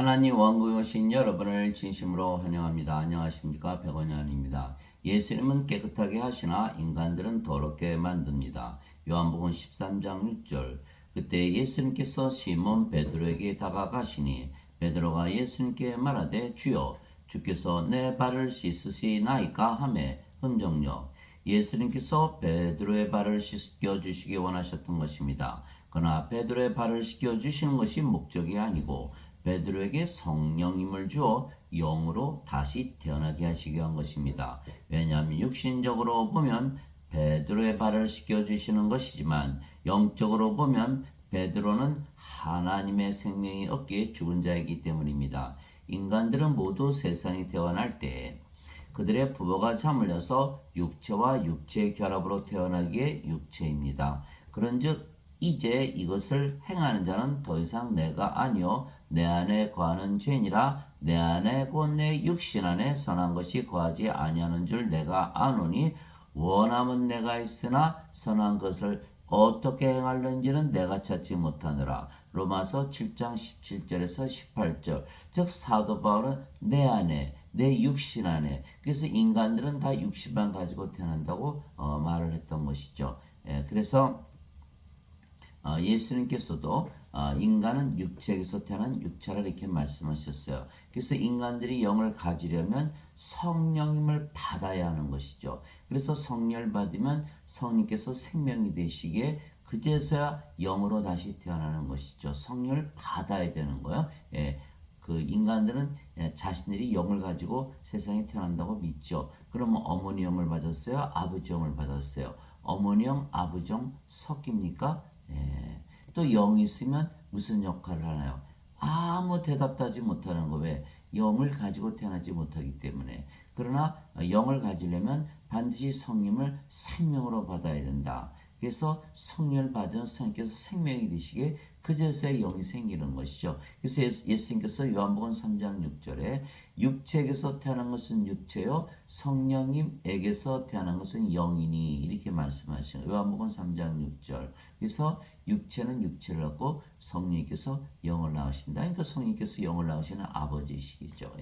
하나님 왕국에 오신 여러분을 진심으로 환영합니다. 안녕하십니까? 백원현입니다. 예수님은 깨끗하게 하시나 인간들은 더럽게 만듭니다. 요한복음 13장 6절. 그때 예수님께서 시몬 베드로에게 다가가시니 베드로가 예수님께 말하되 주여 주께서 내 발을 씻으시나이까 하매 흠정력. 예수님께서 베드로의 발을 씻겨 주시기 원하셨던 것입니다. 그러나 베드로의 발을 씻겨 주시는 것이 목적이 아니고 베드로에게 성령님을 주어 영으로 다시 태어나게 하시기 위한 것입니다. 왜냐하면 육신적으로 보면 베드로의 발을 씻겨 주시는 것이지만 영적으로 보면 베드로는 하나님의 생명이 없기에 죽은 자이기 때문입니다. 인간들은 모두 세상에 태어날 때 그들의 부모가 잠을 자서 육체와 육체의 결합으로 태어나기에 육체입니다. 그런즉 이제 이것을 행하는 자는 더 이상 내가 아니요 내 안에 거하는 죄니라. 내 안에 곧 내 육신 안에 선한 것이 거하지 아니하는 줄 내가 아노니 원함은 내가 있으나 선한 것을 어떻게 행하는지는 내가 찾지 못하느라. 로마서 7장 17절에서 18절. 즉 사도 바울은 내 안에 내 육신 안에, 그래서 인간들은 다 육신만 가지고 태어난다고 말을 했던 것이죠. 그래서 예수님께서도 인간은 육체에서 태어난 육체라 이렇게 말씀하셨어요. 그래서 인간들이 영을 가지려면 성령님을 받아야 하는 것이죠. 그래서 성령을 받으면 성령께서 생명이 되시기에 그제서야 영으로 다시 태어나는 것이죠. 성령을 받아야 되는 거예요. 그 인간들은 자신들이 영을 가지고 세상에 태어난다고 믿죠. 그러면 어머니 영을 받았어요? 아버지 영을 받았어요? 어머니 영, 아버지 영 섞입니까? 또 영이 있으면 무슨 역할을 하나요? 아무 대답도 하지 못하는 거. 왜? 영을 가지고 태어나지 못하기 때문에. 그러나 영을 가지려면 반드시 성령을 생명으로 받아야 된다. 그래서 성령을 받은 성령께서 생명이 되시게 그제서야 영이 생기는 것이죠. 그래서 예수님께서 요한복음 3장 6절에 육체에게서 태어난 것은 육체요 성령님에게서 태어난 것은 영이니 이렇게 말씀하시는 요한복음 3장 6절. 그래서 육체는 육체를 갖고 성령님께서 영을 낳으신다. 그러니까 성령님께서 영을 낳으시는 아버지시죠.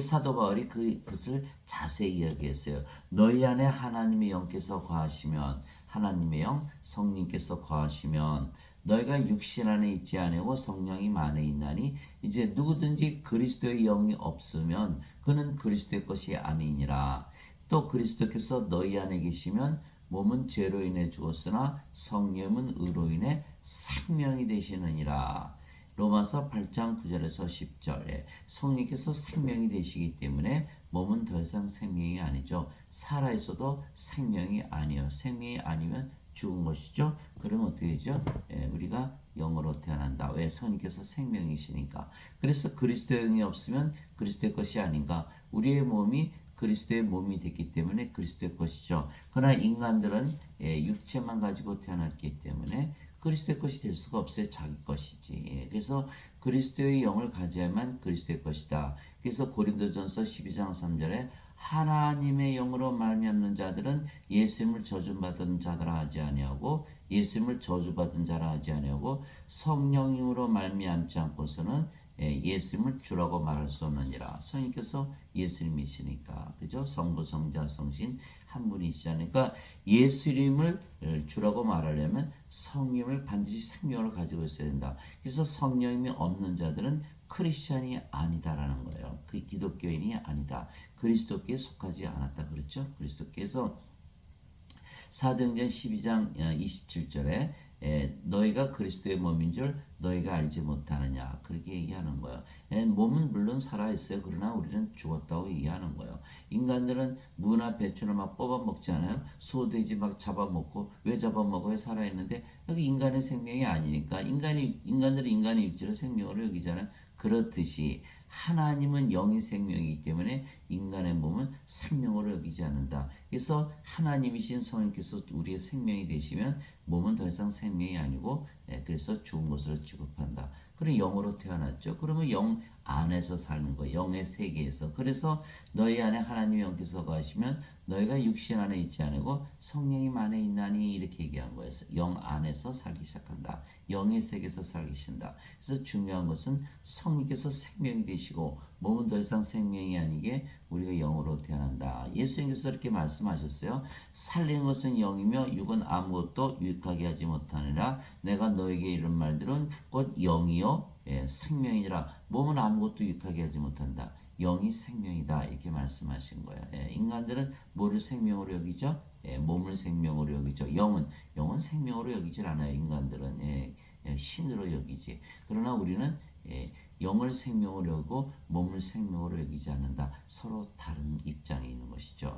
사도 바울이 그것을 자세히 이야기했어요. 너희 안에 하나님의 영께서 거하시면, 하나님의 영, 성령께서 거하시면 너희가 육신 안에 있지 아니고 성령이 안에 있나니 이제 누구든지 그리스도의 영이 없으면 그는 그리스도의 것이 아니니라. 또 그리스도께서 너희 안에 계시면 몸은 죄로 인해 죽었으나 성령은 의로 인해 생명이 되시느니라. 로마서 8장 9절에서 10절에 성령께서 생명이 되시기 때문에 몸은 더 이상 생명이 아니죠. 살아있어도 생명이 아니요. 생명이 아니면 죽은 것이죠. 그러면 어떻게 되죠? 우리가 영으로 태어난다. 왜? 성령께서 생명이시니까. 그래서 그리스도의 영이 없으면 그리스도의 것이 아닌가. 우리의 몸이 그리스도의 몸이 됐기 때문에 그리스도의 것이죠. 그러나 인간들은 육체만 가지고 태어났기 때문에 그리스도의 것이 될 수가 없어요. 자기 것이지. 그래서 그리스도의 영을 가져야만 그리스도의 것이다. 그래서 고린도전서 12장 3절에 하나님의 영으로 말미암는 자들은 예수님을 저주받은 자라 하지 아니하고 예수님을 저주받은 자라 하지 아니하고 성령님으로 말미암지 않고서는 예수님을 주라고 말할 수 없느니라. 성령께서 예수님이시니까, 그죠? 성부, 성자, 성신 한 분이시잖아요. 그러니까 예수님을 주라고 말하려면 성령을 반드시 생명을 가지고 있어야 된다. 그래서 성령이 없는 자들은 크리스찬이 아니다라는 거예요. 그 기독교인이 아니다. 그리스도께 속하지 않았다. 그렇죠? 그리스도께서 사도행전 12장 27절에 너희가 그리스도의 몸인 줄 너희가 알지 못하느냐 그렇게 얘기하는 거예요. 몸은 물론 살아있어요. 그러나 우리는 죽었다고 얘기하는 거예요. 인간들은 무나 배추를 막 뽑아 먹지 않아요? 소돼지 막 잡아먹고 왜 잡아먹어요? 살아있는데 여기 인간의 생명이 아니니까 인간들은 인간의 육체를 생명으로 여기잖아요. 그렇듯이 하나님은 영이 생명이기 때문에 인간의 몸은 생명으로 여기지 않는다. 그래서 하나님이신 성령께서 우리의 생명이 되시면 몸은 더 이상 생명이 아니고 그래서 죽은 것으로 취급한다. 그럼 영으로 태어났죠. 그러면 영 안에서 사는 거예요. 영의 세계에서. 그래서 너희 안에 하나님의 영께서 거하시면 너희가 육신 안에 있지 않고 성령이 안에 있나니 이렇게 얘기한 거예요. 영 안에서 살기 시작한다. 영의 세계에서 살기 시작한다. 그래서 중요한 것은 성령께서 생명이 되시고 몸은 더 이상 생명이 아니게 우리가 영으로 태어난다. 예수님께서 이렇게 말씀하셨어요. 살리는 것은 영이며 육은 아무것도 유익하게 하지 못하느라 내가 너에게 이런 말들은 곧 영이요 생명이니라. 몸은 아무것도 유익하게 하지 못한다. 영이 생명이다 이렇게 말씀하신 거예요. 인간들은 뭐를 생명으로 여기죠? 몸을 생명으로 여기죠. 영은 생명으로 여기질 않아요. 인간들은 신으로 여기지. 그러나 우리는 영을 생명으로 여기고 몸을 생명으로 여기지 않는다. 서로 다른 입장에 있는 것이죠.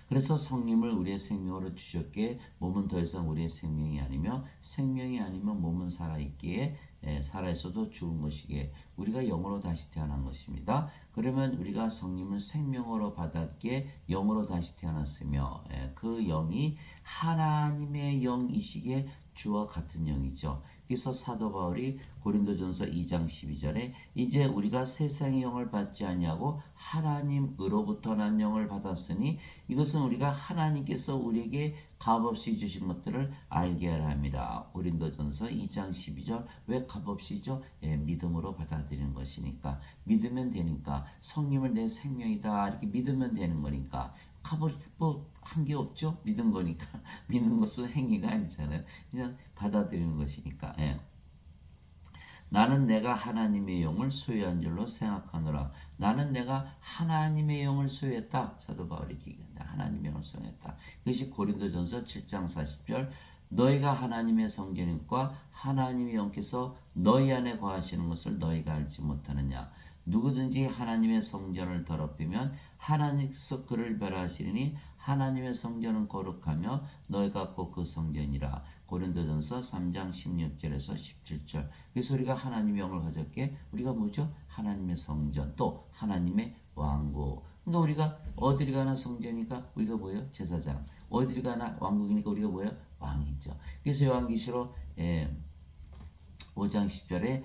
그래서 성령을 우리의 생명으로 주셨기에 몸은 더 이상 우리의 생명이 아니며 생명이 아니면 몸은 살아있기에 살아있어도 죽은 것이기에 우리가 영으로 다시 태어난 것입니다. 그러면 우리가 성령을 생명으로 받았기에 영으로 다시 태어났으며 그 영이 하나님의 영이시기에 주와 같은 영이죠. 그래서 사도 바울이 고린도전서 2장 12절에 이제 우리가 세상의 영을 받지 아니하고 하나님으로부터 난 영을 받았으니 이것은 우리가 하나님께서 우리에게 값없이 주신 것들을 알게 하려 함이라. 고린도전서 2장 12절. 왜 값없이죠? 믿음으로 받아들이는 것이니까. 믿으면 되니까. 성령을 내 생명이다 이렇게 믿으면 되는 거니까. 값을 한 게 없죠? 믿은 거니까. 믿는 것은 행위가 아니잖아요. 그냥 받아들이는 것이니까. 나는 내가 하나님의 영을 소유한 줄로 생각하노라. 나는 내가 하나님의 영을 소유했다. 사도 바울이 얘기한다. 하나님의 영을 소유했다. 그것이 고린도전서 7장 40절. 너희가 하나님의 성전이과 하나님의 영께서 너희 안에 거하시는 것을 너희가 알지 못하느냐. 누구든지 하나님의 성전을 더럽히면 하나님께서 그를 멸하시리니 하나님의 성전은 거룩하며 너희가 곧 그 성전이라. 고린도전서 3장 16절에서 17절. 그래서 우리가 하나님의 영을 가졌기에 우리가 뭐죠? 하나님의 성전 또 하나님의 왕국. 그러니까 우리가 어디를 가나 성전이니까 우리가 뭐예요? 제사장. 어디를 가나 왕국이니까 우리가 뭐예요? 왕이죠. 그래서 요한계시록 5장 10절에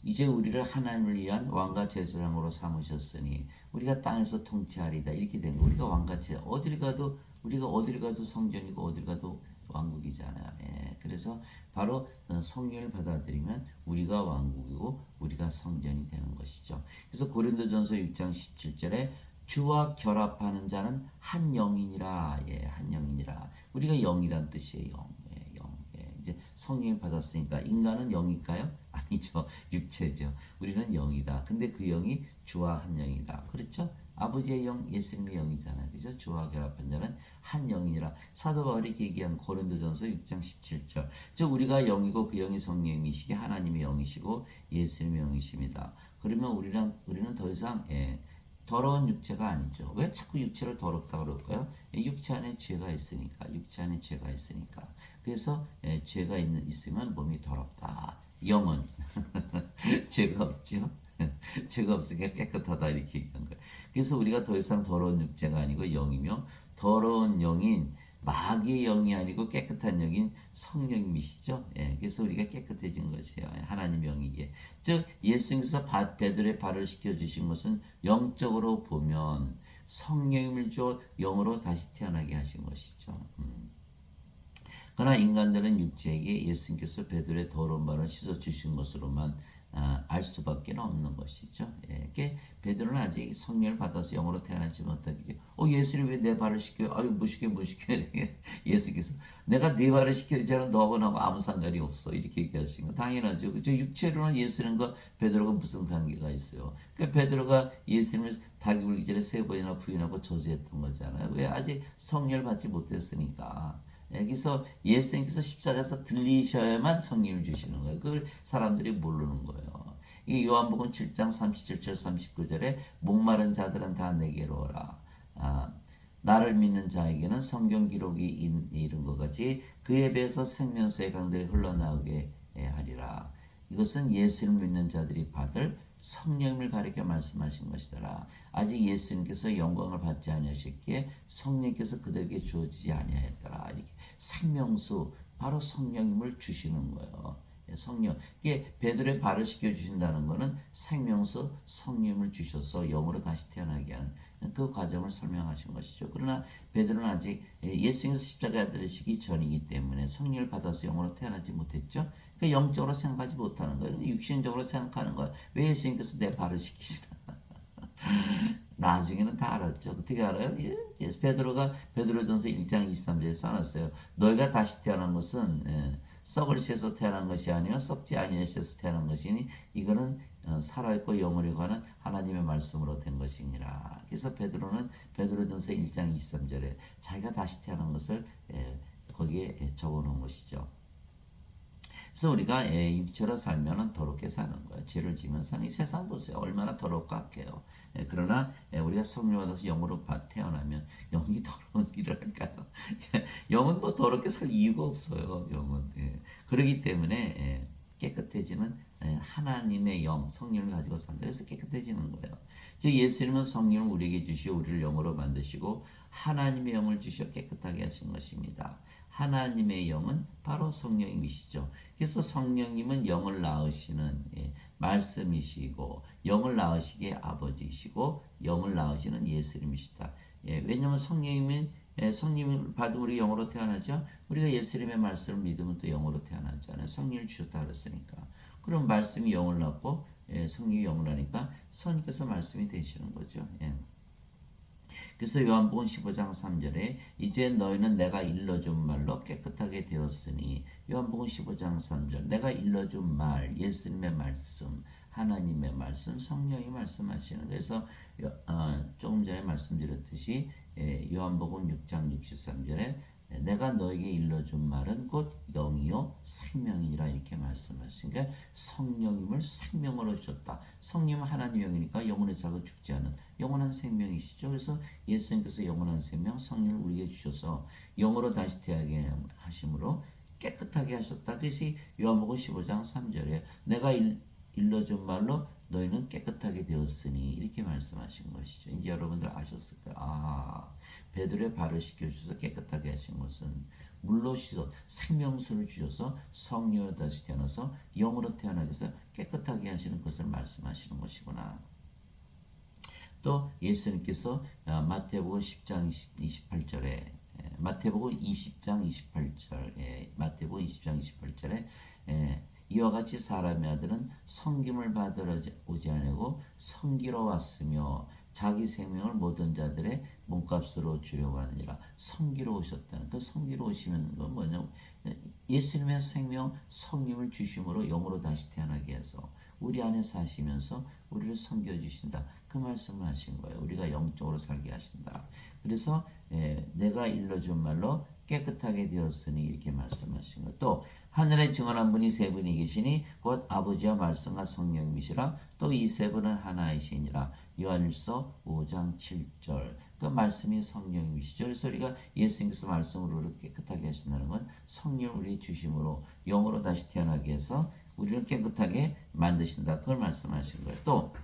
이제 우리를 하나님을 위한 왕과 제사장으로 삼으셨으니 우리가 땅에서 통치하리다 이렇게 된 거. 우리가 왕과 제사 어디를 가도 우리가 어디를 가도 성전이고 어디를 가도 왕국이잖아요. 그래서 바로 성령을 받아들이면 우리가 왕국이고 우리가 성전이 되는 것이죠. 그래서 고린도전서 6장 17절에 주와 결합하는 자는 한 영이니라. 한 영이니라. 우리가 영이란 뜻이에요. 영. 이제 성령을 받았으니까 인간은 영일까요? 아니죠. 육체죠. 우리는 영이다. 근데 그 영이 주와 한 영이다. 그렇죠? 아버지의 영, 예수님의 영이잖아요. 그죠? 주와 결합한 자는 한 영이니라. 사도 바울이 얘기한 고린도전서 6장 17절. 즉 우리가 영이고 그 영이 성령이시기 하나님의 영이시고 예수님의 영이십니다. 그러면 우리는 더 이상 더러운 육체가 아니죠. 왜 자꾸 육체를 더럽다고 그럴까요? 육체 안에 죄가 있으니까. 육체 안에 죄가 있으니까. 그래서 죄가 있으면 몸이 더럽다. 영은 죄가 없죠. 죄가 없으니까 깨끗하다 이렇게 얘기한 거예요. 그래서 우리가 더 이상 더러운 육체가 아니고 영이며 더러운 영인 마귀의 영이 아니고 깨끗한 영인 성령님이시죠. 그래서 우리가 깨끗해진 것이에요. 하나님의 영이기에. 즉 예수님께서 베드로의 발을 씻겨주신 것은 영적으로 보면 성령님을 줘 영으로 다시 태어나게 하신 것이죠. 그러나 인간들은 육체에게 예수님께서 베드로의 더러운 발을 씻어주신 것으로만 알 수밖에 없는 것이죠. 베드로는 아직 성령을 받아서 영으로 태어나지 못하기. 예수님 왜 내 발을 씻겨? 아유 못 시켜. 예수께서 내가 네 발을 씻겨주자는 너하고 나하고 아무 상관이 없어 이렇게 얘기하신 거 당연하죠. 그죠? 육체로는 예수님과 베드로가 무슨 관계가 있어요? 그러니까 베드로가 예수님을 닭이 물기 전에 3번이나 부인하고 저주했던 거잖아요. 왜 아직 성령을 받지 못했으니까. 여기서 예수님께서 십자가에서 들리셔야만 성령을 주시는 거예요. 그걸 사람들이 모르는 거예요. 이 요한복음 7장 37절 39절에 목마른 자들은 다 내게로 오라. 나를 믿는 자에게는 성경 기록이 이른 것 같이 그에 비해서 생명수의 강들이 흘러나오게 하리라. 이것은 예수를 믿는 자들이 받을 성령을 가리켜 말씀하신 것이더라. 아직 예수님께서 영광을 받지 아니하셨기에 성령께서 그들에게 주어지지 아니하였더라. 이렇게 생명수 바로 성령님을 주시는 거예요. 성령. 이게 베드로의 발을 씻겨 주신다는 것은 생명수 성령을 주셔서 영으로 다시 태어나게 하는 그 과정을 설명하신 것이죠. 그러나 베드로는 아직 예수님께서 십자가에 들으시기 전이기 때문에 성령을 받아서 영으로 태어나지 못했죠. 그러니까 영적으로 생각하지 못하는 거예요. 육신적으로 생각하는 거예요. 왜 예수님께서 내 발을 씻기시나? 나중에는 다 알았죠. 어떻게 알아요? 베드로전서 1장 23절에 써놨어요. 너희가 다시 태어난 것은 썩을 쇠에서 태어난 것이 아니요 썩지 아니할 쇠에서 태어난 것이니 이거는 살아있고 영원히 관한 하나님의 말씀으로 된 것이니라. 그래서 베드로전서 1장 23절에 자기가 다시 태어난 것을 거기에 적어놓은 것이죠. 그래서 우리가 육체로 살면 더럽게 사는 거예요. 죄를 지면 사는 이 세상 보세요. 얼마나 더럽고 악해요. 그러나 우리가 성령 받아서 영으로 태어나면 영이 더러운 일을 할까요? 영은 뭐 더럽게 살 이유가 없어요. 영은. 그렇기 때문에 깨끗해지는 하나님의 영, 성령을 가지고 산다. 그래서 깨끗해지는 거예요. 즉 예수님은 성령을 우리에게 주시고 우리를 영으로 만드시고 하나님의 영을 주셔 깨끗하게 하신 것입니다. 하나님의 영은 바로 성령님이시죠. 그래서 성령님은 영을 낳으시는 말씀이시고 영을 낳으시기에 아버지이시고 영을 낳으시는 예수님이시다. 왜냐하면 성령님을 받으면 우리 영으로 태어나죠. 우리가 예수님의 말씀을 믿으면 또 영으로 태어나잖아요. 성령을 주셨다 그랬으니까. 그럼 말씀이 영을 낳고 성령이 영을 하니까 성령께서 말씀이 되시는 거죠. 그래서 요한복음 15장 3절에 이제 너희는 내가 일러준 말로 깨끗하게 되었으니 요한복음 15장 3절 내가 일러준 말 예수님의 말씀 하나님의 말씀 성령이 말씀하시는 그래서 조금 전에 말씀드렸듯이 요한복음 6장 63절에 내가 너에게 일러준 말은 곧 영이요 생명이라 이렇게 말씀하시니까 성령님을 생명으로 주셨다. 성령은 하나님의 영이니까 영원히 살고 죽지 않은 영원한 생명이시죠. 그래서 예수님께서 영원한 생명 성령을 우리에게 주셔서 영으로 다시 태어나게 하심으로 깨끗하게 하셨다. 그래서 요한복음 15장 3절에 내가 일러준 말로 너희는 깨끗하게 되었으니 이렇게 말씀하신 것이죠. 이제 여러분들 아셨을 거예요. 베드로의 발을 씻겨주셔서 깨끗하게 하신 것은 물로 씻어 생명수를 주셔서 성령으로 다시 태어나서 영으로 태어나게 해서 깨끗하게 하시는 것을 말씀하시는 것이구나. 또 예수님께서 마태복음 10장 28절에 마태복음 20장 28절 마태복음 20장 28절에 이와 같이 사람의 아들은 섬김을 받으러 오지 아니하고 섬기러 왔으며 자기 생명을 모든 자들의 몸값으로 주려고 하느니라. 섬기러 오셨다는 그 섬기러 오시면 건 뭐냐 예수님의 생명 성령을 주심으로 영으로 다시 태어나게 해서 우리 안에 사시면서 우리를 섬겨주신다. 그 말씀을 하신 거예요. 우리가 영적으로 살게 하신다. 그래서 내가 일러준 말로 깨끗하게 되었으니 이렇게 말씀하신 거예요. 또 하늘에 증언한 분이 세 분이 계시니 곧 아버지와 말씀과 성령이시라 또 이 세 분은 하나이시니라. 요한일서 5장 7절 그 말씀이 성령이시죠. 그래서 우리가 예수님께서 말씀으로 우리를 깨끗하게 하신다는 건 성령을 우리 주심으로 영으로 다시 태어나게 해서 우리를 깨끗하게 만드신다. 그걸 말씀하신 거예요. 또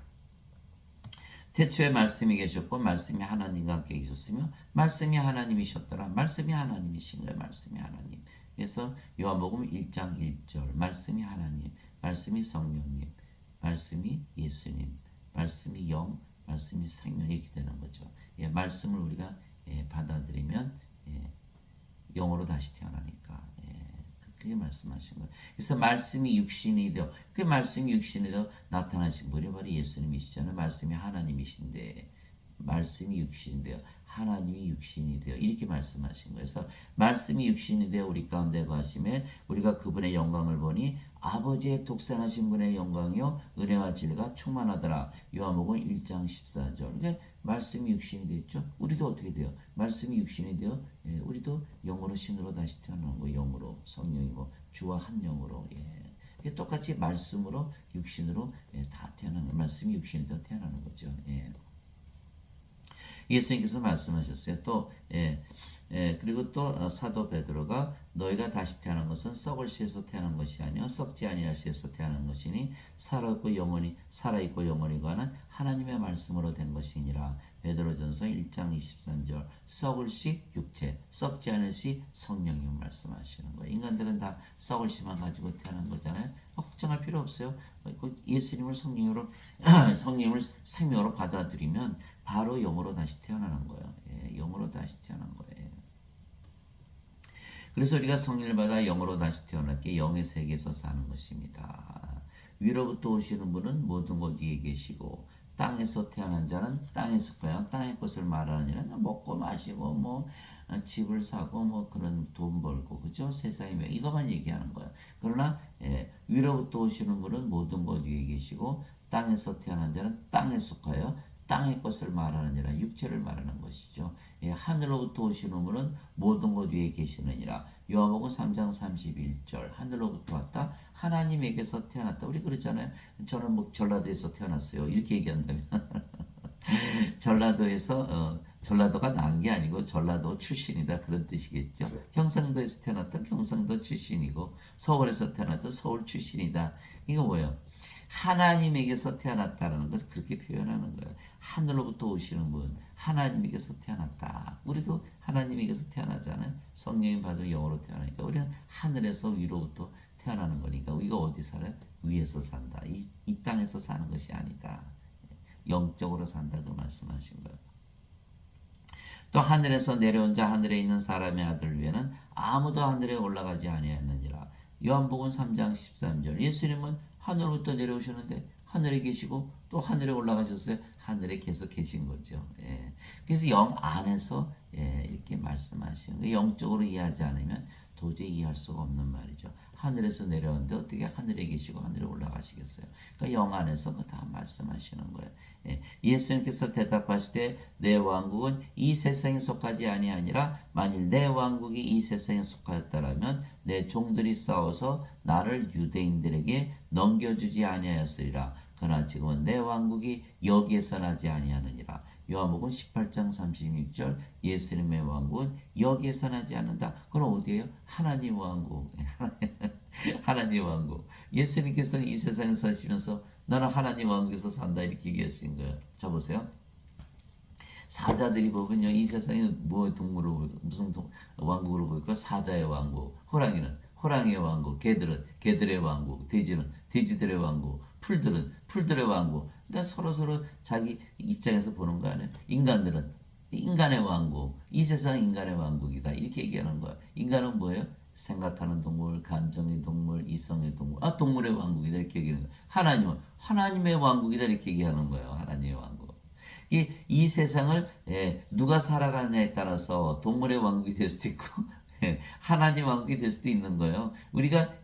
태초에 말씀이 계셨고 말씀이 하나님과 함께 계셨으며 말씀이 하나님이셨더라. 말씀이 하나님이신 거예요. 말씀이 하나님. 그래서 요한복음 1장 1절 말씀이 하나님, 말씀이 성령님, 말씀이 예수님, 말씀이 영, 말씀이 생명 이렇게 되는 거죠. 말씀을 우리가 받아들이면 영으로 다시 태어나니까 그게 말씀하신 거예요. 그래서 말씀이 육신이 되어 그 말씀이 육신이 되어 나타나신 분이 바로 예수님이시잖아요. 말씀이 하나님이신데 말씀이 육신이 되어 하나님이 육신이 되어 이렇게 말씀하신 거예요. 그래서 말씀이 육신이 되어 우리 가운데 거하심에 우리가 그분의 영광을 보니 아버지의 독생하신 분의 영광이요 은혜와 진리가 충만하더라. 요한복음 1장 14절. 그러니까 말씀이 육신이 됐죠. 우리도 어떻게 돼요? 말씀이 육신이 되어 우리도 영으로 신으로 다시 태어나는 거예요. 영으로 성령이고 주와 한 영으로 똑같이 말씀으로 육신으로 다 태어나는 말씀이 육신이 되어 태어나는 거죠. 예수님께서 말씀하셨어요. 또 그리고 또 사도 베드로가 너희가 다시 태어난 것은 썩을 씨에서 태어난 것이 아니요 썩지 아니할 씨에서 태어난 것이니 살아있고 영원히 가는 하나님의 말씀으로 된 것이니라. 베드로전서 1장 23절 썩을 씨 육체, 썩지 않을 씨 성령님 말씀하시는 거예요. 인간들은 다 썩을 씨만 가지고 태어난 거잖아요. 걱정할 필요 없어요. 예수님을 성령으로 성령을 생명으로 받아들이면 바로 영으로 다시 태어나는 거예요. 영으로 다시 태어난 거예요. 그래서 우리가 성령을 받아 영으로 다시 태어났기에 영의 세계에서 사는 것입니다. 위로부터 오시는 분은 모든 곳 위에 계시고 땅에서 태어난 자는 땅에 속하여 땅의 것을 말하느니라. 먹고 마시고 뭐 집을 사고 뭐 그런 돈 벌고 그죠? 세상이 왜 이것만 얘기하는 거야. 그러나 위로부터 오시는 분은 모든 것 위에 계시고 땅에서 태어난 자는 땅에 속하여 땅의 것을 말하느니라. 육체를 말하는 것이죠. 하늘로부터 오시는 분은 모든 것 위에 계시느니라. 요한복음 3장 31절 하늘로부터 왔다 하나님에게서 태어났다. 우리 그랬잖아요. 저는 뭐 전라도에서 태어났어요. 이렇게 얘기한다면 전라도가 난 게 아니고 전라도 출신이다 그런 뜻이겠죠. 경상도에서 태어났던 경상도 출신이고 서울에서 태어났던 서울 출신이다. 이거 뭐예요? 하나님에게서 태어났다는 것을 그렇게 표현하는 거예요. 하늘로부터 오시는 분, 하나님에게서 태어났다. 우리도 하나님에게서 태어나잖아요. 성령님 받은 영으로 태어나니까 우리는 하늘에서 위로부터 태어나는 거니까 우리가 어디 살아요? 위에서 산다. 이 땅에서 사는 것이 아니다. 영적으로 산다고 말씀하신 거예요. 또 하늘에서 내려온 자 하늘에 있는 사람의 아들 위에는 아무도 하늘에 올라가지 아니하였느니라. 요한복음 3장 13절 예수님은 하늘부터 내려오셨는데 하늘에 계시고 또 하늘에 올라가셨어요. 하늘에 계속 계신 거죠. 그래서 영 안에서 이렇게 말씀하시는 거예요. 영적으로 이해하지 않으면 도저히 이해할 수가 없는 말이죠. 하늘에서 내려오는데 어떻게 하늘에 계시고 하늘에 올라가시겠어요? 그러니까 영 안에서 다 말씀하시는 거예요. 예수님께서 대답하시되 내 왕국은 이 세상에 속하지 아니하니라. 만일 내 왕국이 이 세상에 속하였다라면 내 종들이 싸워서 나를 유대인들에게 넘겨주지 아니하였으리라. 그러나 지금은 내 왕국이 여기에서 나지 아니하느니라. 요한복음 18장 36절 예수님의 왕국은 여기에서 나지 않는다. 그럼 어디예요? 하나님 왕국. 하나님 왕국. 예수님께서는 이 세상에 사시면서 나는 하나님 왕국에서 산다 이렇게 얘기하신 거예요. 자 보세요. 사자들이 보면요 이 세상에 뭐 동물로 무슨 왕국으로 보일까? 사자의 왕국. 호랑이는 호랑이의 왕국. 개들은 개들의 왕국. 돼지는 돼지들의 왕국. 풀들은 풀들의 왕국. 그러니까 서로 자기 입장에서 보는 거 아니에요. 인간들은 인간의 왕국. 이 세상은 인간의 왕국이다. 이렇게 얘기하는 거야. 인간은 뭐예요? 생각하는 동물, 감정의 동물, 이성의 동물. 동물의 왕국이다 이렇게 얘기하는 거야. 하나님은 하나님의 왕국이다 이렇게 얘기하는 거예요. 하나님의 왕국. 이 세상을 누가 살아가느냐에 따라서 동물의 왕국이 될 수도 있고 하나님 왕국이 될 수도 있는 거예요. 우리가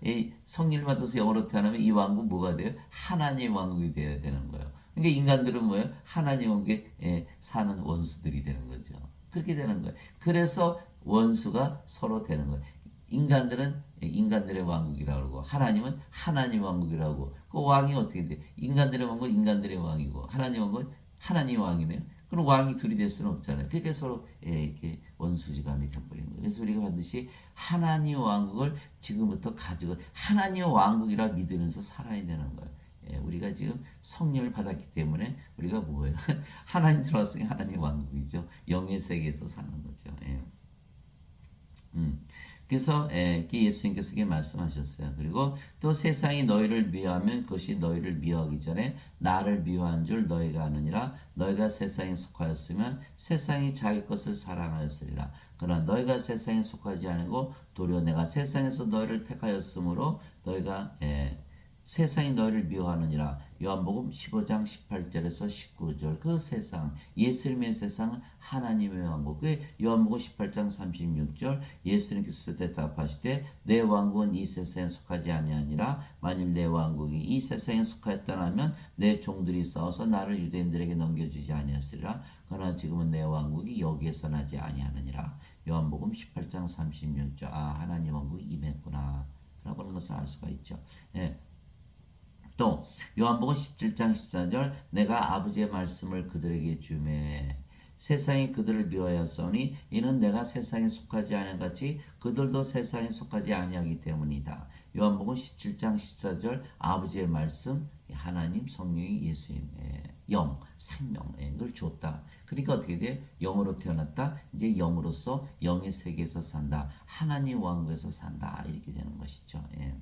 성령을 받아서 영으로 태어나면 이 왕국 뭐가 돼요? 하나님 왕국이 되어야 되는 거예요. 그러니까 인간들은 뭐예요? 하나님 왕국에 사는 원수들이 되는 거죠. 그렇게 되는 거예요. 그래서 원수가 서로 되는 거예요. 인간들은 인간들의 왕국이라고 그러고 하나님은 하나님 왕국이라고. 그 왕이 어떻게 돼? 인간들의 왕국은 인간들의 왕이고 하나님 왕국은 하나님 왕이네요. 그럼 왕이 둘이 될 수는 없잖아요. 그러니까 서로 이렇게 원수지감이 돼버린 거예요. 그래서 우리가 반드시 하나님 왕국을 지금부터 가지고 하나님 왕국이라 믿으면서 살아야 되는 거예요. 우리가 지금 성령을 받았기 때문에 우리가 뭐예요? 하나님 들어왔으니 하나님 왕국이죠. 영의 세계에서 사는 거죠. 그래서 예수님께서 이렇게 말씀하셨어요. 그리고 또 세상이 너희를 미워하면 그것이 너희를 미워하기 전에 나를 미워한 줄 너희가 아느니라. 너희가 세상에 속하였으면 세상이 자기 것을 사랑하였으리라. 그러나 너희가 세상에 속하지 아니고 도리어 내가 세상에서 너희를 택하였으므로 너희가 세상이 너희를 미워하느니라. 요한복음 15장 18절에서 19절 그 세상 예수님의 세상은 하나님의 왕국. 그 요한복음 18장 36절 예수님께서 대답하시되 내 왕국은 이 세상에 속하지 아니하니라. 만일 내 왕국이 이 세상에 속하였다면 내 종들이 싸워서 나를 유대인들에게 넘겨주지 아니하였으리라. 그러나 지금은 내 왕국이 여기에서 나지 아니하느니라. 요한복음 18장 36절 하나님 왕국이 임했구나 라고 하는 것을 알 수가 있죠. 또 요한복음 17장 14절 내가 아버지의 말씀을 그들에게 주매 세상이 그들을 미워하였으니 이는 내가 세상에 속하지 아니한 같이 그들도 세상에 속하지 아니하기 때문이다. 요한복음 17장 14절 아버지의 말씀 하나님 성령이 예수님의 영 생명을 줬다. 그러니까 어떻게 돼? 영으로 태어났다. 이제 영으로서 영의 세계에서 산다. 하나님 왕국에서 산다. 이렇게 되는 것이죠. 예.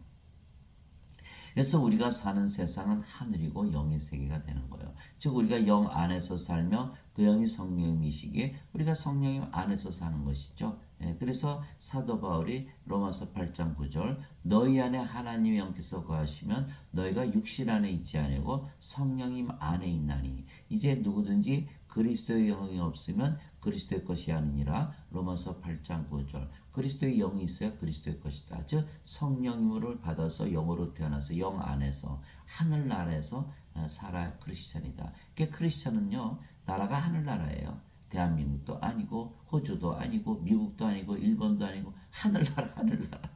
그래서 우리가 사는 세상은 하늘이고 영의 세계가 되는 거예요. 즉 우리가 영 안에서 살며 그 영이 성령이시기에 우리가 성령님 안에서 사는 것이죠. 예, 그래서 사도 바울이 로마서 8장 9절 너희 안에 하나님의 영께서 거하시면 너희가 육신 안에 있지 아니고 성령님 안에 있나니 이제 누구든지 그리스도의 영이 없으면 그리스도의 것이 아니니라. 로마서 8장 9절 그리스도의 영이 있어야 그리스도의 것이다. 즉 성령님을 받아서 영으로 태어나서 영 안에서 하늘나라에서 살아야 크리스천이다. 그러니까 크리스천은요 나라가 하늘나라예요. 대한민국도 아니고 호주도 아니고 미국도 아니고 일본도 아니고 하늘나라 하늘나라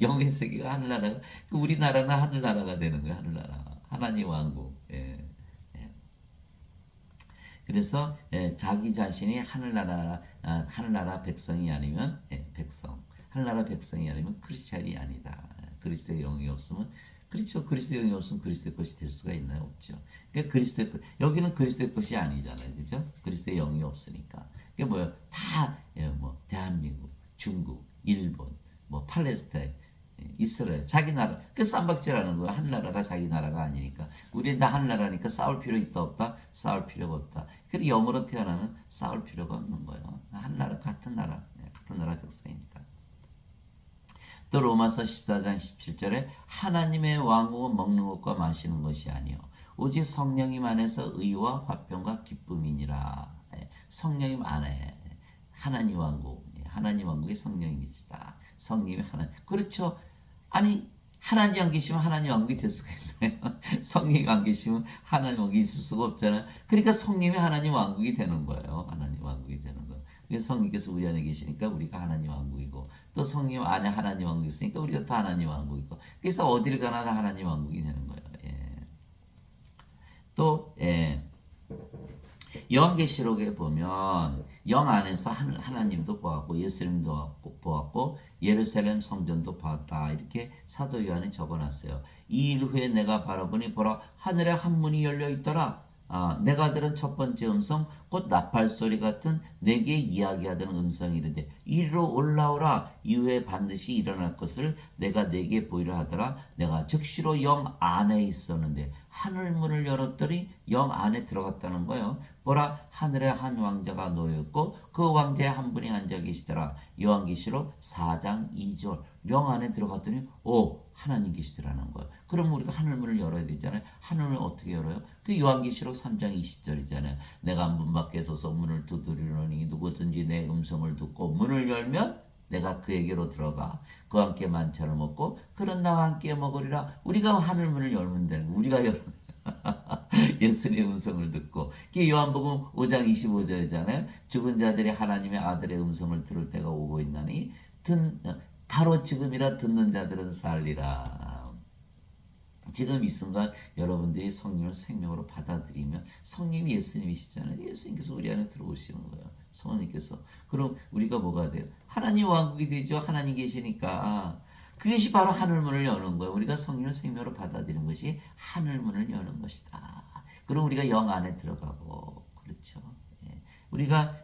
영의 세계가 하늘나라. 우리나라는 하늘나라가 되는 거예요. 하늘나라 하나님 왕국. 예. 그래서 자기 자신이 하늘나라 백성이 아니면 백성 하늘나라 백성이 아니면 크리스찬이 아니다. 그리스도의 영이 없으면 그렇죠. 그리스도의 영이 없으면 그리스도의 것이 될 수가 있나요? 없죠. 그러니까 그리스도의 것 여기는 그리스도의 것이 아니잖아요, 그죠? 그리스도의 영이 없으니까. 그게 뭐예요? 다 뭐 대한민국, 중국, 일본, 뭐 팔레스타인, 이스라엘 자기 나라 그 쌈박질하는 거야. 하늘나라가 자기 나라가 아니니까 우리는 다 하늘나라니까 싸울 필요 있다 없다 싸울 필요가 없다. 그래서 영으로 태어나면 싸울 필요가 없는 거예요. 하늘나라 같은 나라 백성이니까. 또 로마서 14장 17절에 하나님의 왕국은 먹는 것과 마시는 것이 아니요 오직 성령님 안에서 의와 화평과 기쁨이니라. 성령님 안에 하나님 왕국 하나님 왕국의 성령님이시다. 성령이 하나님 그렇죠. 아니 하나님 안 계시면 하나님 왕국이 될 수가 있나요? 성령이 안 계시면 하나님 왕국이 있을 수가 없잖아요. 그러니까 성령이 하나님 왕국이 되는 거예요. 하나님 왕국이 되는 거예요. 그래서 성령께서 우리 안에 계시니까 우리가 하나님 왕국이고 또 성령 안에 하나님 왕국이 있으니까 우리가 또 하나님 왕국이고 그래서 어디를 가나 다 하나님 왕국이 되는 거예요. 예. 또 요한계시록에 보면 영 안에서 하나님도 보았고 예수님도 보았고 예루살렘 성전도 보았다. 이렇게 사도 요한이 적어놨어요. 이 일 후에 내가 바라보니 보라 하늘에 한 문이 열려 있더라. 내가 들은 첫 번째 음성 곧 나팔 소리 같은 내게 이야기하던 음성이 이르되 이리로 올라오라. 이후에 반드시 일어날 것을 내가 내게 보이려 하더라. 내가 즉시로 영 안에 있었는데 하늘 문을 열었더니 영 안에 들어갔다는 거예요. 보라 하늘에 한 왕자가 놓였고 그 왕자의 한 분이 앉아 계시더라. 요한계시록 4장 2절 영 안에 들어갔더니 하나님 계시더라는 거예요. 그럼 우리가 하늘문을 열어야 되잖아요. 하늘문을 어떻게 열어요? 그 요한계시록 3장 20절이잖아요. 내가 문 밖에 서서 문을 두드리노니 누구든지 내 음성을 듣고 문을 열면 내가 그에게로 들어가 그와 함께 만찬을 먹고 그런 나와 함께 먹으리라. 우리가 하늘문을 열면 되는 거예요. 우리가 열는 예수님의 음성을 듣고 그게 요한복음 5장 25절이잖아요. 죽은 자들이 하나님의 아들의 음성을 들을 때가 오고 있나니 바로 지금이라 듣는 자들은 살리라. 지금 이 순간 여러분들이 성령을 생명으로 받아들이면 성령이 예수님이시잖아요. 예수님께서 우리 안에 들어오시는 거예요. 성령님께서. 그럼 우리가 뭐가 돼요? 하나님 왕국이 되죠. 하나님 계시니까. 그것이 바로 하늘문을 여는 거예요. 우리가 성령을 생명으로 받아들이는 것이 하늘문을 여는 것이다. 그럼 우리가 영 안에 들어가고 그렇죠. 우리가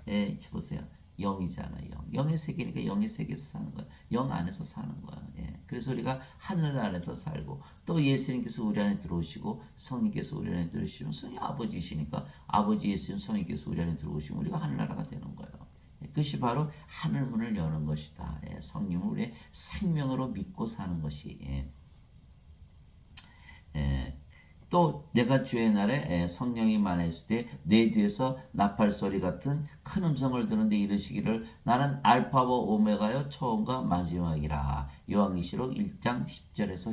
보세요. 영이잖아요. 영의 세계니까 영의 세계에서 사는 거예요. 영 안에서 사는 거예요. 그래서 우리가 하늘 안에서 살고 또 예수님께서 우리 안에 들어오시고 성령께서 우리 안에 들어오시면 성령 아버지시니까 아버지 예수님 성령께서 우리 안에 들어오시면 우리가 하늘나라가 되는 거예요. 그것이 바로 하늘문을 여는 것이다. 성령을 우리의 생명으로 믿고 사는 것이. 또 내가 주의 날에 성령이 만했을 때 내 뒤에서 나팔 소리 같은 큰 음성을 듣는데 이르시기를 나는 알파와 오메가요 처음과 마지막이라. 요한계시록 1장 10절에서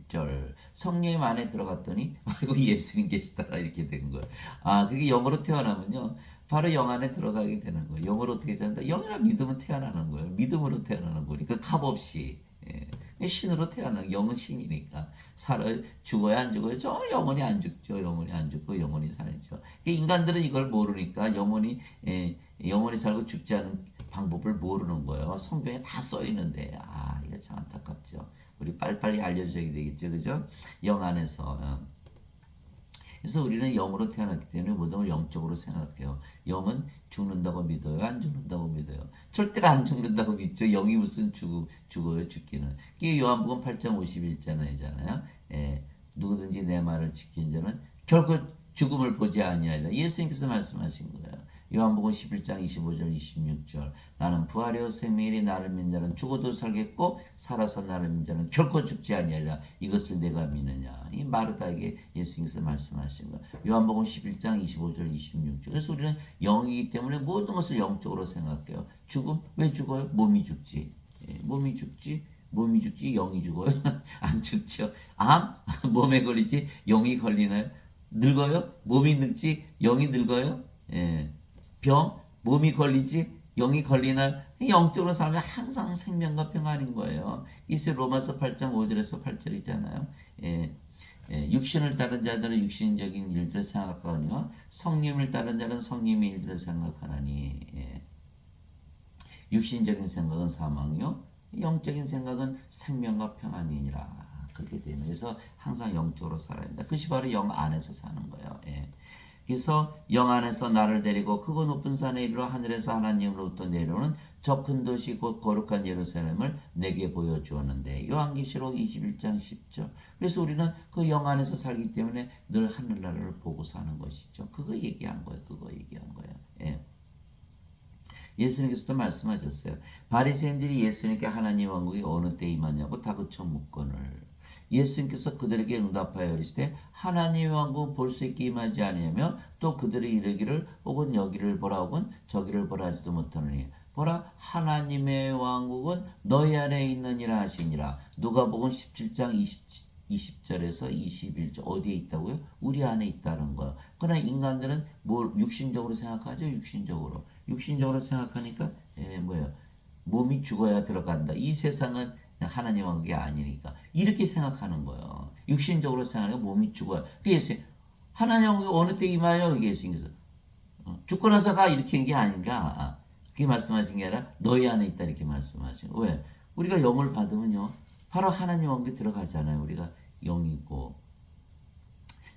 11절. 성령이 안에 들어갔더니 아이고 예수님 계시더라 이렇게 된 거예요. 그게 영으로 태어나면요 바로 영 안에 들어가게 되는 거예요. 영으로 어떻게 된다? 영이라 믿으면 태어나는 거예요. 믿음으로 태어나는 거니까 값 없이. 신으로 태어난 영은 신이니까 살아 죽어야 안 죽어요? 저 영원히 안 죽죠. 영원히 안 죽고 영원히 살죠. 인간들은 이걸 모르니까 영원히 살고 죽지 않은 방법을 모르는 거예요. 성경에 다 써 있는데 이거 참 안타깝죠. 우리 빨리빨리 알려줘야 되겠죠, 그죠? 영 안에서. 그래서 우리는 영으로 태어났기 때문에 모든 걸 영적으로 생각해요. 영은 죽는다고 믿어요? 안 죽는다고 믿어요? 절대로 안 죽는다고 믿죠. 영이 무슨 죽어요, 죽기는. 이게 요한복음 8장 51절이잖아요. 누구든지 내 말을 지킨 자는 결코 죽음을 보지 아니하리라. 예수님께서 말씀하신 거예요. 요한복음 11장 25절 26절 나는 부활이요 생명이니 나를 믿는 자는 죽어도 살겠고 살아서 나를 믿는 자는 결코 죽지 아니하리라. 이것을 내가 믿느냐. 이 마르다에게 예수님께서 말씀하신 거. 요한복음 11장 25절 26절. 그래서 우리는 영이기 때문에 모든 것을 영적으로 생각해요. 죽음? 왜 죽어요? 몸이 죽지. 몸이 죽지. 몸이 죽지 영이 죽어요? 안 죽죠. 암? 몸에 걸리지 영이 걸리나요? 늙어요? 몸이 늙지 영이 늙어요? 병? 몸이 걸리지 영이 걸리나요? 영적으로 살면 항상 생명과 평안인 거예요. 이세 로마서 8장 5절에서 8절이잖아요. 육신을 따른 자들은 육신적인 일들을 생각하거니와 성령을 따른 자는 성령의 일들을 생각하나니 육신적인 생각은 사망이요 영적인 생각은 생명과 평안이니라. 그렇게 되는 그래서 항상 영적으로 살아야 된다. 그것이 바로 영 안에서 사는 거예요. 그래서 영 안에서 나를 데리고 크고 높은 산에 이르러 하늘에서 하나님으로부터 내려오는 저 큰 도시 곧 거룩한 예루살렘을 내게 보여주었는데 요한계시록 21장 10절. 그래서 우리는 그 영 안에서 살기 때문에 늘 하늘나라를 보고 사는 것이죠. 그거 얘기한 거예요. 그거 얘기한 거예요. 예수님께서도 말씀하셨어요. 바리새인들이 예수님께 하나님 왕국이 어느 때 임하냐고 다그쳐 묻거늘 예수님께서 그들에게 응답하여 이르시되 하나님의 왕국은 볼 수 있게 임하지 아니하며 또 그들이 이르기를 혹은 여기를 보라 혹은 저기를 보라 하지도 못하느니 보라 하나님의 왕국은 너희 안에 있느니라 하시니라. 누가복음 17장 20절에서 21절 어디에 있다고요? 우리 안에 있다는 거예요. 그러나 인간들은 뭘 육신적으로 생각하죠? 육신적으로 생각하니까 뭐예요? 몸이 죽어야 들어간다. 이 세상은 하나님 왕국이 아니니까 이렇게 생각하는 거예요. 육신적으로 생각하니까 몸이 죽어야. 그래서 하나님 왕국이 어느 때 임하여? 이게 예수님께서 죽고 나서 가 이렇게 한 게 아닌가? 그게 말씀하신 게 아니라 너희 안에 있다 이렇게 말씀하신 거예요. 왜? 우리가 영을 받으면요. 바로 하나님 왕국에 들어가잖아요. 우리가 영이고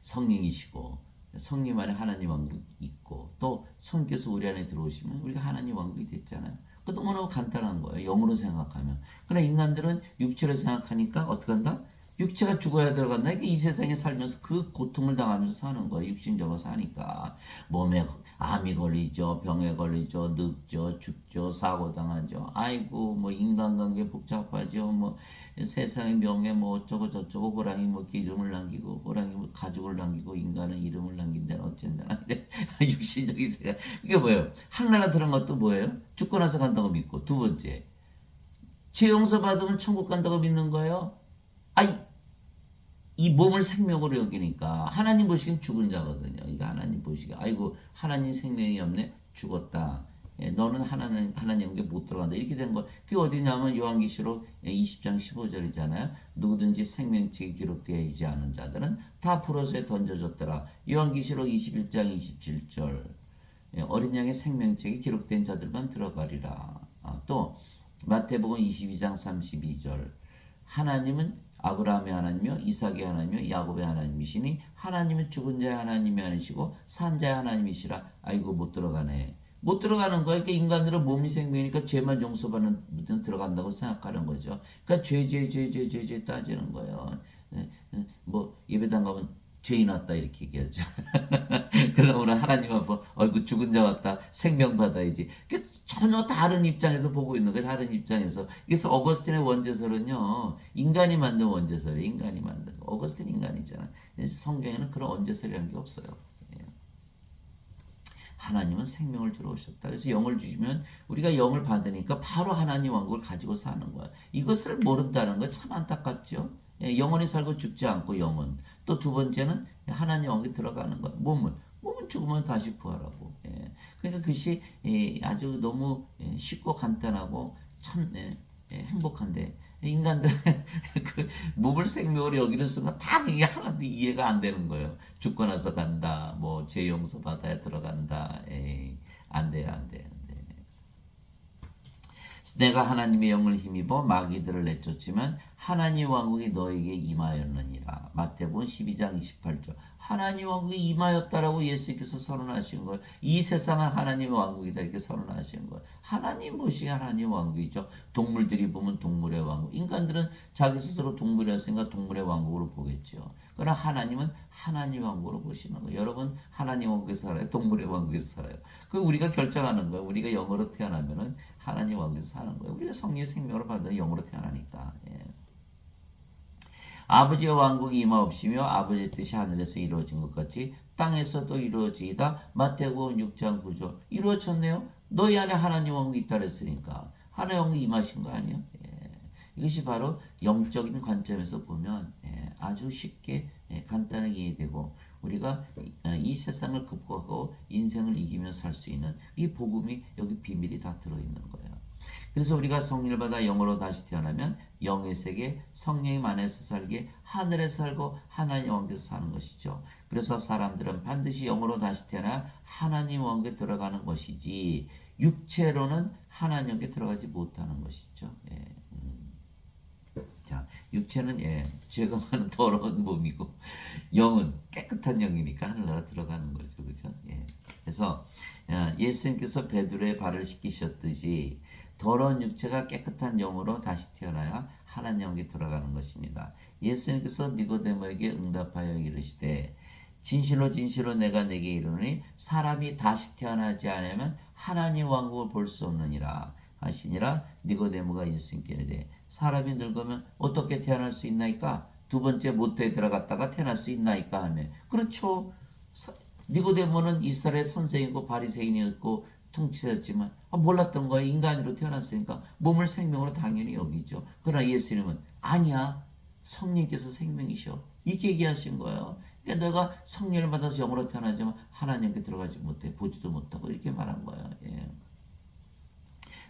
성령이시고 성령 안에 하나님 왕국이 있고 또 성령께서 우리 안에 들어오시면 우리가 하나님 왕국이 됐잖아요. 그 너무너무 간단한 거예요. 영으로 생각하면. 그러나 인간들은 육체로 생각하니까 어떻게 한다? 육체가 죽어야 들어간다. 이 세상에 살면서 그 고통을 당하면서 사는 거예요. 육신적으로 사니까. 몸에 암이 걸리죠. 병에 걸리죠. 늙죠. 죽죠. 사고 당하죠. 아이고 뭐 인간관계 복잡하죠. 뭐 세상의 명예 뭐 어쩌고 저쩌고 호랑이 뭐 이름을 남기고 호랑이 뭐 가죽을 남기고 인간은 이름을 남긴다는 어쩐다나 육신적인 생각. 이게 뭐예요? 하나나 들은 것도 뭐예요? 죽고 나서 간다고 믿고 두 번째 죄 용서 받으면 천국 간다고 믿는 거예요. 이 몸을 생명으로 여기니까 하나님 보시기엔 죽은 자거든요. 이거 하나님 보시기에 아이고 하나님 생명이 없네 죽었다. 너는 하나님께 못 들어간다. 이렇게 된 거. 그게 어디냐면 요한계시록 20장 15절이잖아요. 누구든지 생명책에 기록되어 있지 않은 자들은 다 풀어서 던져졌더라. 요한계시록 21장 27절. 어린 양의 생명책에 기록된 자들만 들어가리라. 또 마태복음 22장 32절. 하나님은 아브라함의 하나님이요 이삭의 하나님이요 야곱의 하나님이시니 하나님은 죽은 자의 하나님이 아니시고 산 자의 하나님이시라. 아이고 못 들어가네. 못 들어가는 거예요. 그러니까 인간들은 몸이 생명이니까 죄만 용서받는 무슨 들어간다고 생각하는 거죠. 그러니까 죄 따지는 거예요. 뭐 예배당 가면 죄인 왔다 이렇게 얘기하죠. 그러면 하나님 앞에 얼굴 죽은 자 왔다 생명 받아야지. 전혀 다른 입장에서 보고 있는 거예요. 다른 입장에서. 그래서 어거스틴의 원제설은요. 인간이 만든 원제설이에요. 인간이 만든. 어거스틴 인간이잖아. 성경에는 그런 원제설이라는 게 없어요. 하나님은 생명을 주러 오셨다. 그래서 영을 주시면 우리가 영을 받으니까 바로 하나님 왕국을 가지고 사는 거야. 이것을 모른다는 거 참 안타깝죠. 영원히 살고 죽지 않고 영은. 또 두 번째는 하나님 왕국에 들어가는 거야. 몸은 죽으면 다시 부활하고. 그러니까 그것이 아주 너무 쉽고 간단하고 참 행복한데 인간들 그 몸을 생명으로 여기는 순간 다 그게 하나도 이해가 안 되는 거예요. 죽고 나서 간다, 뭐 죄 용서 받아야 들어간다, 에이, 안 돼요, 안 돼, 안 돼. 내가 하나님의 영을 힘입어 마귀들을 내쫓지만 하나님 왕국이 너에게 임하였느니라. 마태복음 12장 28절. 하나님 왕국이 임하였다라고 예수께서 선언하신 거예요. 이 세상은 하나님의 왕국이다 이렇게 선언하신 거예요. 하나님 무엇이 하나님 왕국이죠? 동물들이 보면 동물의 왕국. 인간들은 자기 스스로 동물이었으니까 동물의 왕국으로 보겠죠. 그러나 하나님은 하나님 왕국으로 보시는 거예요. 여러분 하나님 왕국에서 살아요? 동물의 왕국에서 살아요? 그 우리가 결정하는 거예요. 우리가 영으로 태어나면은 하나님 왕국에서 사는 거예요. 우리가 성령의 생명으로 받은 영으로 태어나니까. 예. 아버지의 왕국이 임하옵시며 아버지의 뜻이 하늘에서 이루어진 것 같이 땅에서도 이루어지이다. 마태복음 6장 9절. 이루어졌네요. 너희 안에 하나님 왕국이 있다 그랬으니까 하나님 왕국이 임하신 거 아니에요? 예. 이것이 바로 영적인 관점에서 보면 아주 쉽게 간단하게 이해되고 우리가 이 세상을 극복하고 인생을 이기며 살 수 있는 이 복음이 여기 비밀이 다 들어있는 거예요. 그래서 우리가 성령을 받아 영으로 다시 태어나면 영의 세계, 성령님 안에서 살게 하늘에서 살고 하나님 왕국에서 사는 것이죠. 그래서 사람들은 반드시 영으로 다시 태어나 하나님 왕국에 들어가는 것이지 육체로는 하나님 왕국에 들어가지 못하는 것이죠. 예. 자, 육체는 죄가 많은 더러운 몸이고 영은 깨끗한 영이니까 하늘나라 들어가는 거죠, 그죠? 예. 그래서 예수님께서 베드로의 발을 씻기셨듯이 더러운 육체가 깨끗한 영으로 다시 태어나야 하나님 영에 들어가는 것입니다. 예수님께서 니고데모에게 응답하여 이르시되 진실로 진실로 내가 내게 이르노니 사람이 다시 태어나지 않으면 하나님 왕국을 볼 수 없느니라 하시니라. 니고데모가 예수님께 이르되 사람이 늙으면 어떻게 태어날 수 있나이까? 두 번째 모태에 들어갔다가 태어날 수 있나이까 하며 그렇죠. 니고데모는 이스라엘 선생이고 바리새인이었고 통치했지만 몰랐던 거예요. 인간으로 태어났으니까 몸을 생명으로 당연히 여기죠. 그러나 예수님은 아니야. 성령께서 생명이셔. 이렇게 얘기하신 거예요. 그러니까 내가 성령을 받아서 영으로 태어나지만 하나님께 들어가지 못해. 보지도 못하고 이렇게 말한 거예요. 예.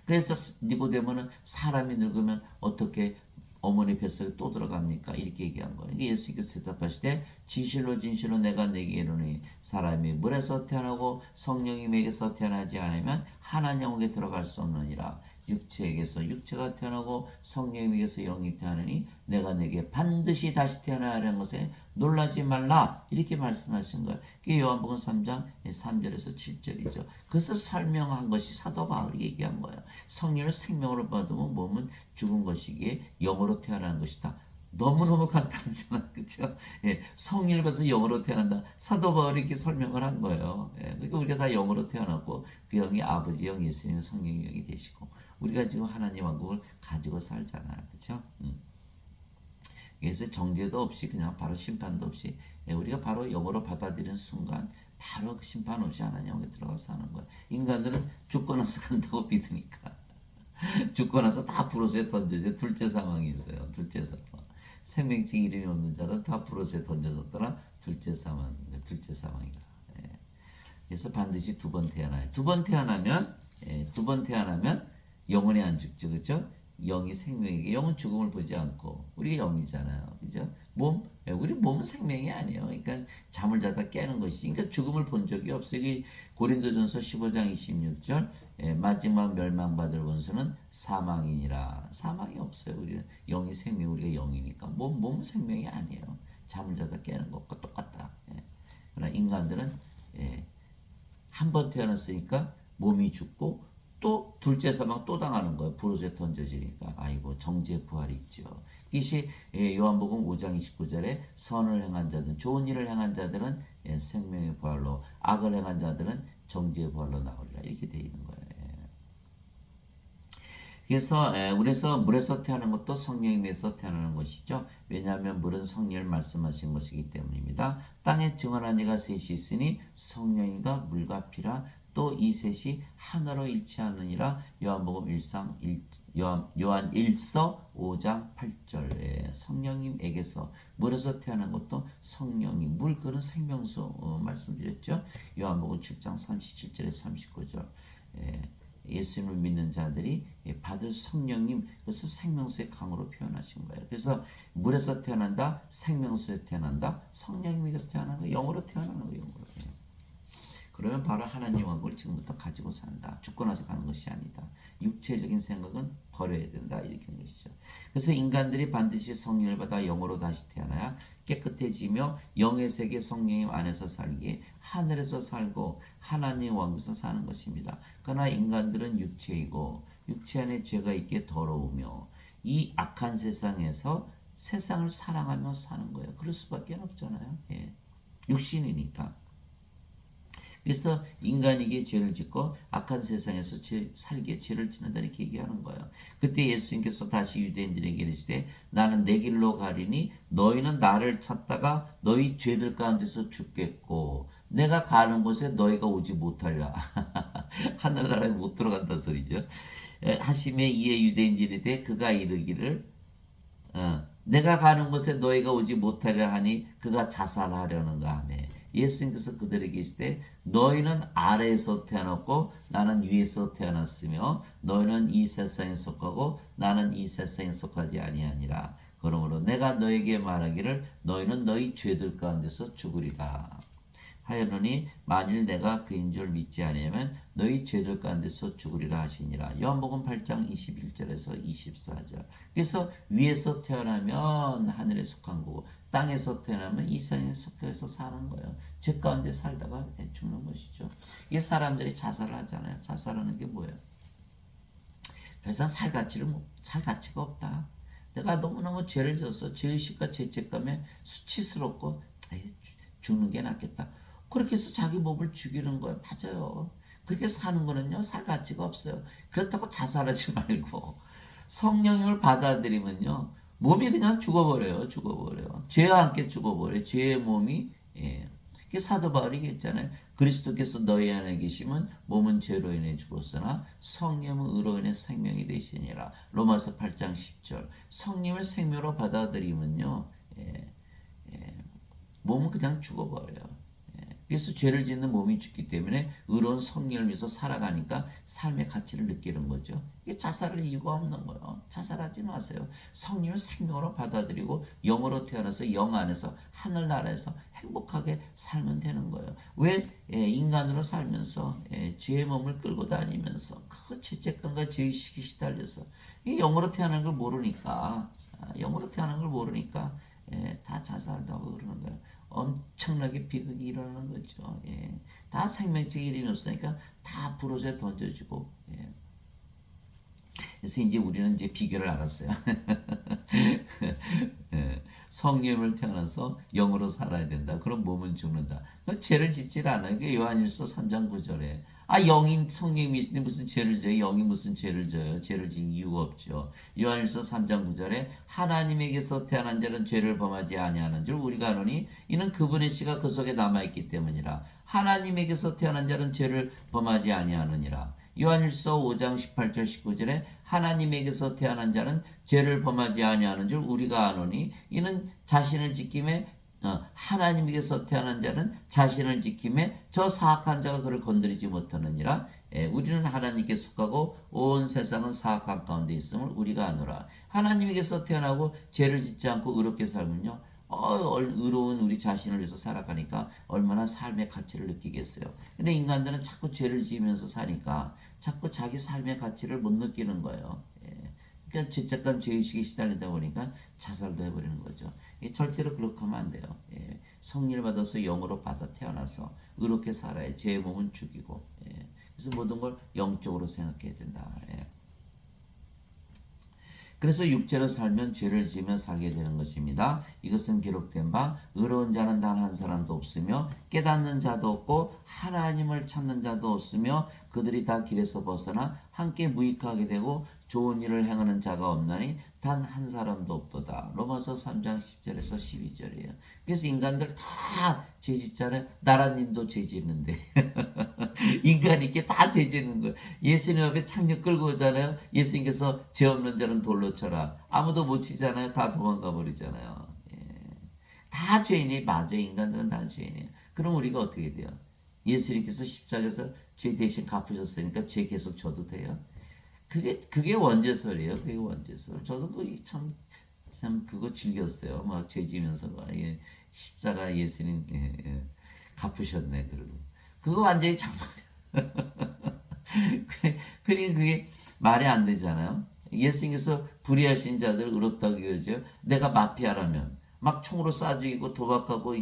그래서 니고데모는 사람이 늙으면 어떻게 어머니 뱃속에 또 들어갑니까? 이렇게 얘기한 거예요. 예수께서 대답하시되 진실로 진실로 내가 내게 이르노니 사람이 물에서 태어나고 성령님에게서 태어나지 않으면 하나님에게 들어갈 수 없느니라. 육체에게서 육체가 태어나고 성령님에게서 영이 태어나니 내가 내게 반드시 다시 태어나야 하는 것에 놀라지 말라 이렇게 말씀하신 거예요. 그게 요한복음 3장 3절에서 7절이죠. 그것을 설명한 것이 사도 바울이 얘기한 거예요. 성령을 생명으로 받으면 몸은 죽은 것이기에 영으로 태어나는 것이다. 너무너무 간단하잖아. 그쵸? 예, 성령을 받아서 영으로 태어난다. 사도 바울이 이렇게 설명을 한 거예요. 예, 그러니까 우리가 다 영으로 태어났고 그 영이 아버지 영, 예수님의 성령의 영이 되시고 우리가 지금 하나님 왕국을 가지고 살잖아. 그쵸? 그래서 정죄도 없이 그냥 바로 심판도 없이 우리가 바로 영으로 받아들이는 순간 바로 그 심판 없이 하나님 왕국에 들어가서 사는 거야. 인간들은 죽고 나서 간다고 믿으니까 죽고 나서 다 불호수에 던져져. 둘째 사망이 있어요. 둘째 사망. 생명책 이름이 없는 자는 다 불호수에 던져졌더라. 둘째 사망. 둘째 사망이다. 예. 그래서 반드시 두 번 태어나요. 두 번 태어나면 두 번 태어나면 영원히 안 죽죠. 그렇죠? 영이 생명이게 영은 죽음을 보지 않고 우리가 영이잖아요. 그죠? 우리 몸은 생명이 아니에요. 그러니까 잠을 자다 깨는 것이지. 그러니까 죽음을 본 적이 없어요. 이 고린도전서 15장 26절 마지막 멸망받을 원수는 사망이니라. 사망이 없어요. 우리는 영이 생명, 우리가 영이니까 몸은 생명이 아니에요. 잠을 자다 깨는 것과 똑같다. 그러나 인간들은 한 번 태어났으니까 몸이 죽고 또 둘째 사망 또 당하는 거예요. 불호수에 던져지니까. 아이고 정죄 부활이 있죠. 이것이 요한복음 5장 29절에 선을 행한 자들, 좋은 일을 행한 자들은 생명의 부활로, 악을 행한 자들은 정죄의 부활로 나오리라. 이렇게 되어 있는 거예요. 그래서 물에서 태어나는 것도 성령님에서 태어나는 것이죠. 왜냐하면 물은 성령을 말씀하신 것이기 때문입니다. 땅에 증언한 이가 셋이 있으니 성령인가 물과 피라. 또 이 셋이 하나로 일치하느니라. 요한 1서 5장 8절에 성령님에게서 물에서 태어난 것도 성령님, 물 그런 생명수 말씀드렸죠. 요한복음 7장 37절에 39절. 예수님을 믿는 자들이 받을 성령님, 그것을 생명수의 강으로 표현하신 거예요. 그래서 물에서 태어난다, 생명수에 태어난다, 성령님에게서 태어나는 거, 영으로 태어나는 거, 영으로. 그러면 바로 하나님 왕국을 지금부터 가지고 산다. 죽고 나서 가는 것이 아니다. 육체적인 생각은 버려야 된다. 이렇게 하는 것이죠. 그래서 인간들이 반드시 성령을 받아 영으로 다시 태어나야 깨끗해지며 영의 세계 성령님 안에서 살기에 하늘에서 살고 하나님 왕국에서 사는 것입니다. 그러나 인간들은 육체이고 육체 안에 죄가 있게 더러우며 이 악한 세상에서 세상을 사랑하며 사는 거예요. 그럴 수밖에 없잖아요. 예. 육신이니까. 그래서 인간에게 죄를 짓고 악한 세상에서 살기에 죄를 짓는다 이렇게 얘기하는 거예요. 그때 예수님께서 다시 유대인들에게 이르시되 나는 내 길로 가리니 너희는 나를 찾다가 너희 죄들 가운데서 죽겠고 내가 가는 곳에 너희가 오지 못하리라. 하늘나라에 못 들어간다 소리죠. 하심에 이에 유대인들이 되 그가 이르기를 내가 가는 곳에 너희가 오지 못하리라 하니 그가 자살하려는가 하네. 예수님께서 그들에게 이르시되 너희는 아래에서 태어났고 나는 위에서 태어났으며 너희는 이 세상에 속하고 나는 이 세상에 속하지 아니하니라. 그러므로 내가 너에게 말하기를 너희는 너희 죄들 가운데서 죽으리라 하였노니 만일 내가 그인 줄 믿지 아니하면 너희 죄들 가운데서 죽으리라 하시니라. 요한복음 8장 21절에서 24절. 그래서 위에서 태어나면 하늘에 속한 거고 땅에서 태어나면 이 세상에 속해서 사는 거예요. 죄 가운데 살다가 죽는 것이죠. 이게 사람들이 자살을 하잖아요. 자살하는 게 뭐예요? 더 이상 살 가치가 없다. 내가 너무너무 죄를 졌어. 죄의식과 죄책감에 수치스럽고 죽는 게 낫겠다. 그렇게 해서 자기 몸을 죽이는 거예요. 맞아요. 그렇게 사는 거는요, 살 가치가 없어요. 그렇다고 자살하지 말고 성령을 받아들이면요, 몸이 그냥 죽어버려요. 죄와 함께 죽어버려요. 죄의 몸이. 예. 사도 바울이 얘기했잖아요. 그리스도께서 너희 안에 계시면 몸은 죄로 인해 죽었으나 성령은 의로 인해 생명이 되시니라. 로마서 8장 10절. 성령을 생명으로 받아들이면요, 몸은 그냥 죽어버려요. 그래서 죄를 짓는 몸이 죽기 때문에 의로운 성령을 위해서 살아가니까 삶의 가치를 느끼는 거죠. 이게 자살할 이유가 없는 거예요. 자살하지 마세요. 성령을 생명으로 받아들이고 영으로 태어나서 영 안에서 하늘나라에서 행복하게 살면 되는 거예요. 왜 인간으로 살면서 죄의 몸을 끌고 다니면서 그 죄책감과 죄의식이 시달려서 영으로 태어나는 걸 모르니까 다 자살도 하고 그러는 거예요. 엄청나게 비극이 일어나는 거죠. 다 생명적 이름이 없으니까 다 불옷에 던져지고. 그래서 이제 우리는 이제 비결을 알았어요. 성령을 태어나서 영으로 살아야 된다. 그럼 몸은 죽는다. 죄를 짓질 않아요. 요한일서 3장 9절에 영인 성령이 있으니 무슨 죄를 져요? 영이 무슨 죄를 져요? 죄를 지을 이유가 없죠. 요한일서 3장 9절에 하나님에게서 태어난 자는 죄를 범하지 아니하는 줄 우리가 아노니 이는 그분의 씨가 그 속에 남아있기 때문이라. 하나님에게서 태어난 자는 죄를 범하지 아니하느니라. 요한일서 5장 18절 19절에 하나님에게서 태어난 자는 죄를 범하지 아니하는 줄 우리가 아노니 이는 자신을 지킴에 하나님에게서 태어난 자는 자신을 지킴에 저 사악한 자가 그를 건드리지 못하느니라. 우리는 하나님께 속하고 온 세상은 사악한 가운데 있음을 우리가 아노라. 하나님에게서 태어나고 죄를 짓지 않고 의롭게 살면요, 의로운 우리 자신을 위해서 살아가니까 얼마나 삶의 가치를 느끼겠어요. 근데 인간들은 자꾸 죄를 지으면서 사니까 자꾸 자기 삶의 가치를 못 느끼는 거예요. 그러니까 죄책감, 죄의식에 시달리다 보니까 자살도 해버리는 거죠. 절대로 그렇게 하면 안 돼요. 성리를 받아서 영으로 받아 태어나서 의롭게 살아야 죄의 몸은 죽이고. 그래서 모든 걸 영적으로 생각해야 된다. 그래서 육체로 살면 죄를 지으며 살게 되는 것입니다. 이것은 기록된 바 의로운 자는 단 한 사람도 없으며 깨닫는 자도 없고 하나님을 찾는 자도 없으며 그들이 다 길에서 벗어나 함께 무익하게 되고 좋은 일을 행하는 자가 없나니 단 한 사람도 없도다. 로마서 3장 10절에서 12절이에요. 그래서 인간들 다 죄 짓잖아요. 나라님도 죄 짓는데 인간이 이렇게 다 죄 짓는 거예요. 예수님 앞에 착륙 끌고 오잖아요. 예수님께서 죄 없는 자는 돌로 쳐라. 아무도 못 치잖아요. 다 도망가 버리잖아요. 다 죄인이 맞아요. 인간들은 다 죄인이에요. 그럼 우리가 어떻게 돼요? 예수님께서 십자가에서 죄 대신 갚으셨으니까 죄 계속 져도 돼요? 그게 원죄설이에요. 그게 원죄설. 저도 참 그거 즐겼어요. 막 죄 지면서 예, 십자가 예수님 갚으셨네. 그러고 그거 완전히 잘못. 그게 말이 안 되잖아요. 예수님께서 불의하신 자들 의롭다고 여겨 내가 마피아라면 막 총으로 쏴 죽이고 도박하고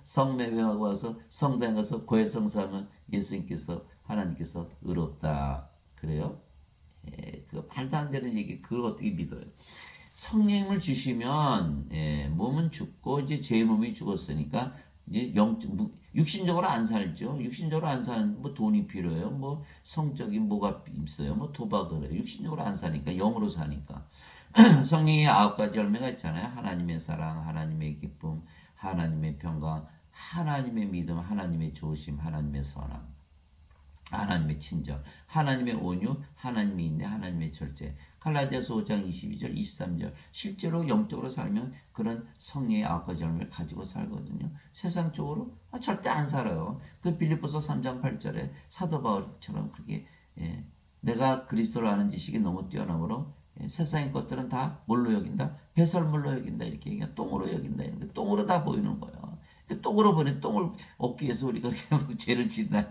성매매하고 와서 성당에 가서 고해성사하면 예수님께서 하나님께서 의롭다 그래요? 그 말도 안 되는 얘기 그걸 어떻게 믿어요? 성령을 주시면 몸은 죽고 이제 제 몸이 죽었으니까 이제 육신적으로 안 살죠. 육신적으로 안 사는 뭐 돈이 필요해요. 뭐 성적인 뭐가 있어요. 뭐 도박을 해요. 육신적으로 안 사니까 영으로 사니까. 성령의 9가지 열매가 있잖아요. 하나님의 사랑, 하나님의 기쁨, 하나님의 평강, 하나님의 믿음, 하나님의 조심, 하나님의 선함. 하나님의 친절, 하나님의 온유, 하나님의 인내, 하나님의 절제. 갈라디아서 5장 22절, 23절. 실제로 영적으로 살면 그런 성령의 9가지 열매를 가지고 살거든요. 세상적으로 절대 안 살아요. 그 빌립보서 3장 8절에 사도 바울처럼 그렇게 내가 그리스도를 아는 지식이 너무 뛰어나므로 세상의 것들은 다 뭘로 여긴다? 배설물로 여긴다. 이렇게 얘기해. 똥으로 여긴다. 이렇게 똥으로 다 보이는 거예요. 똥으로 보니 똥을 얻기 위해서 우리가 죄를 짓나요?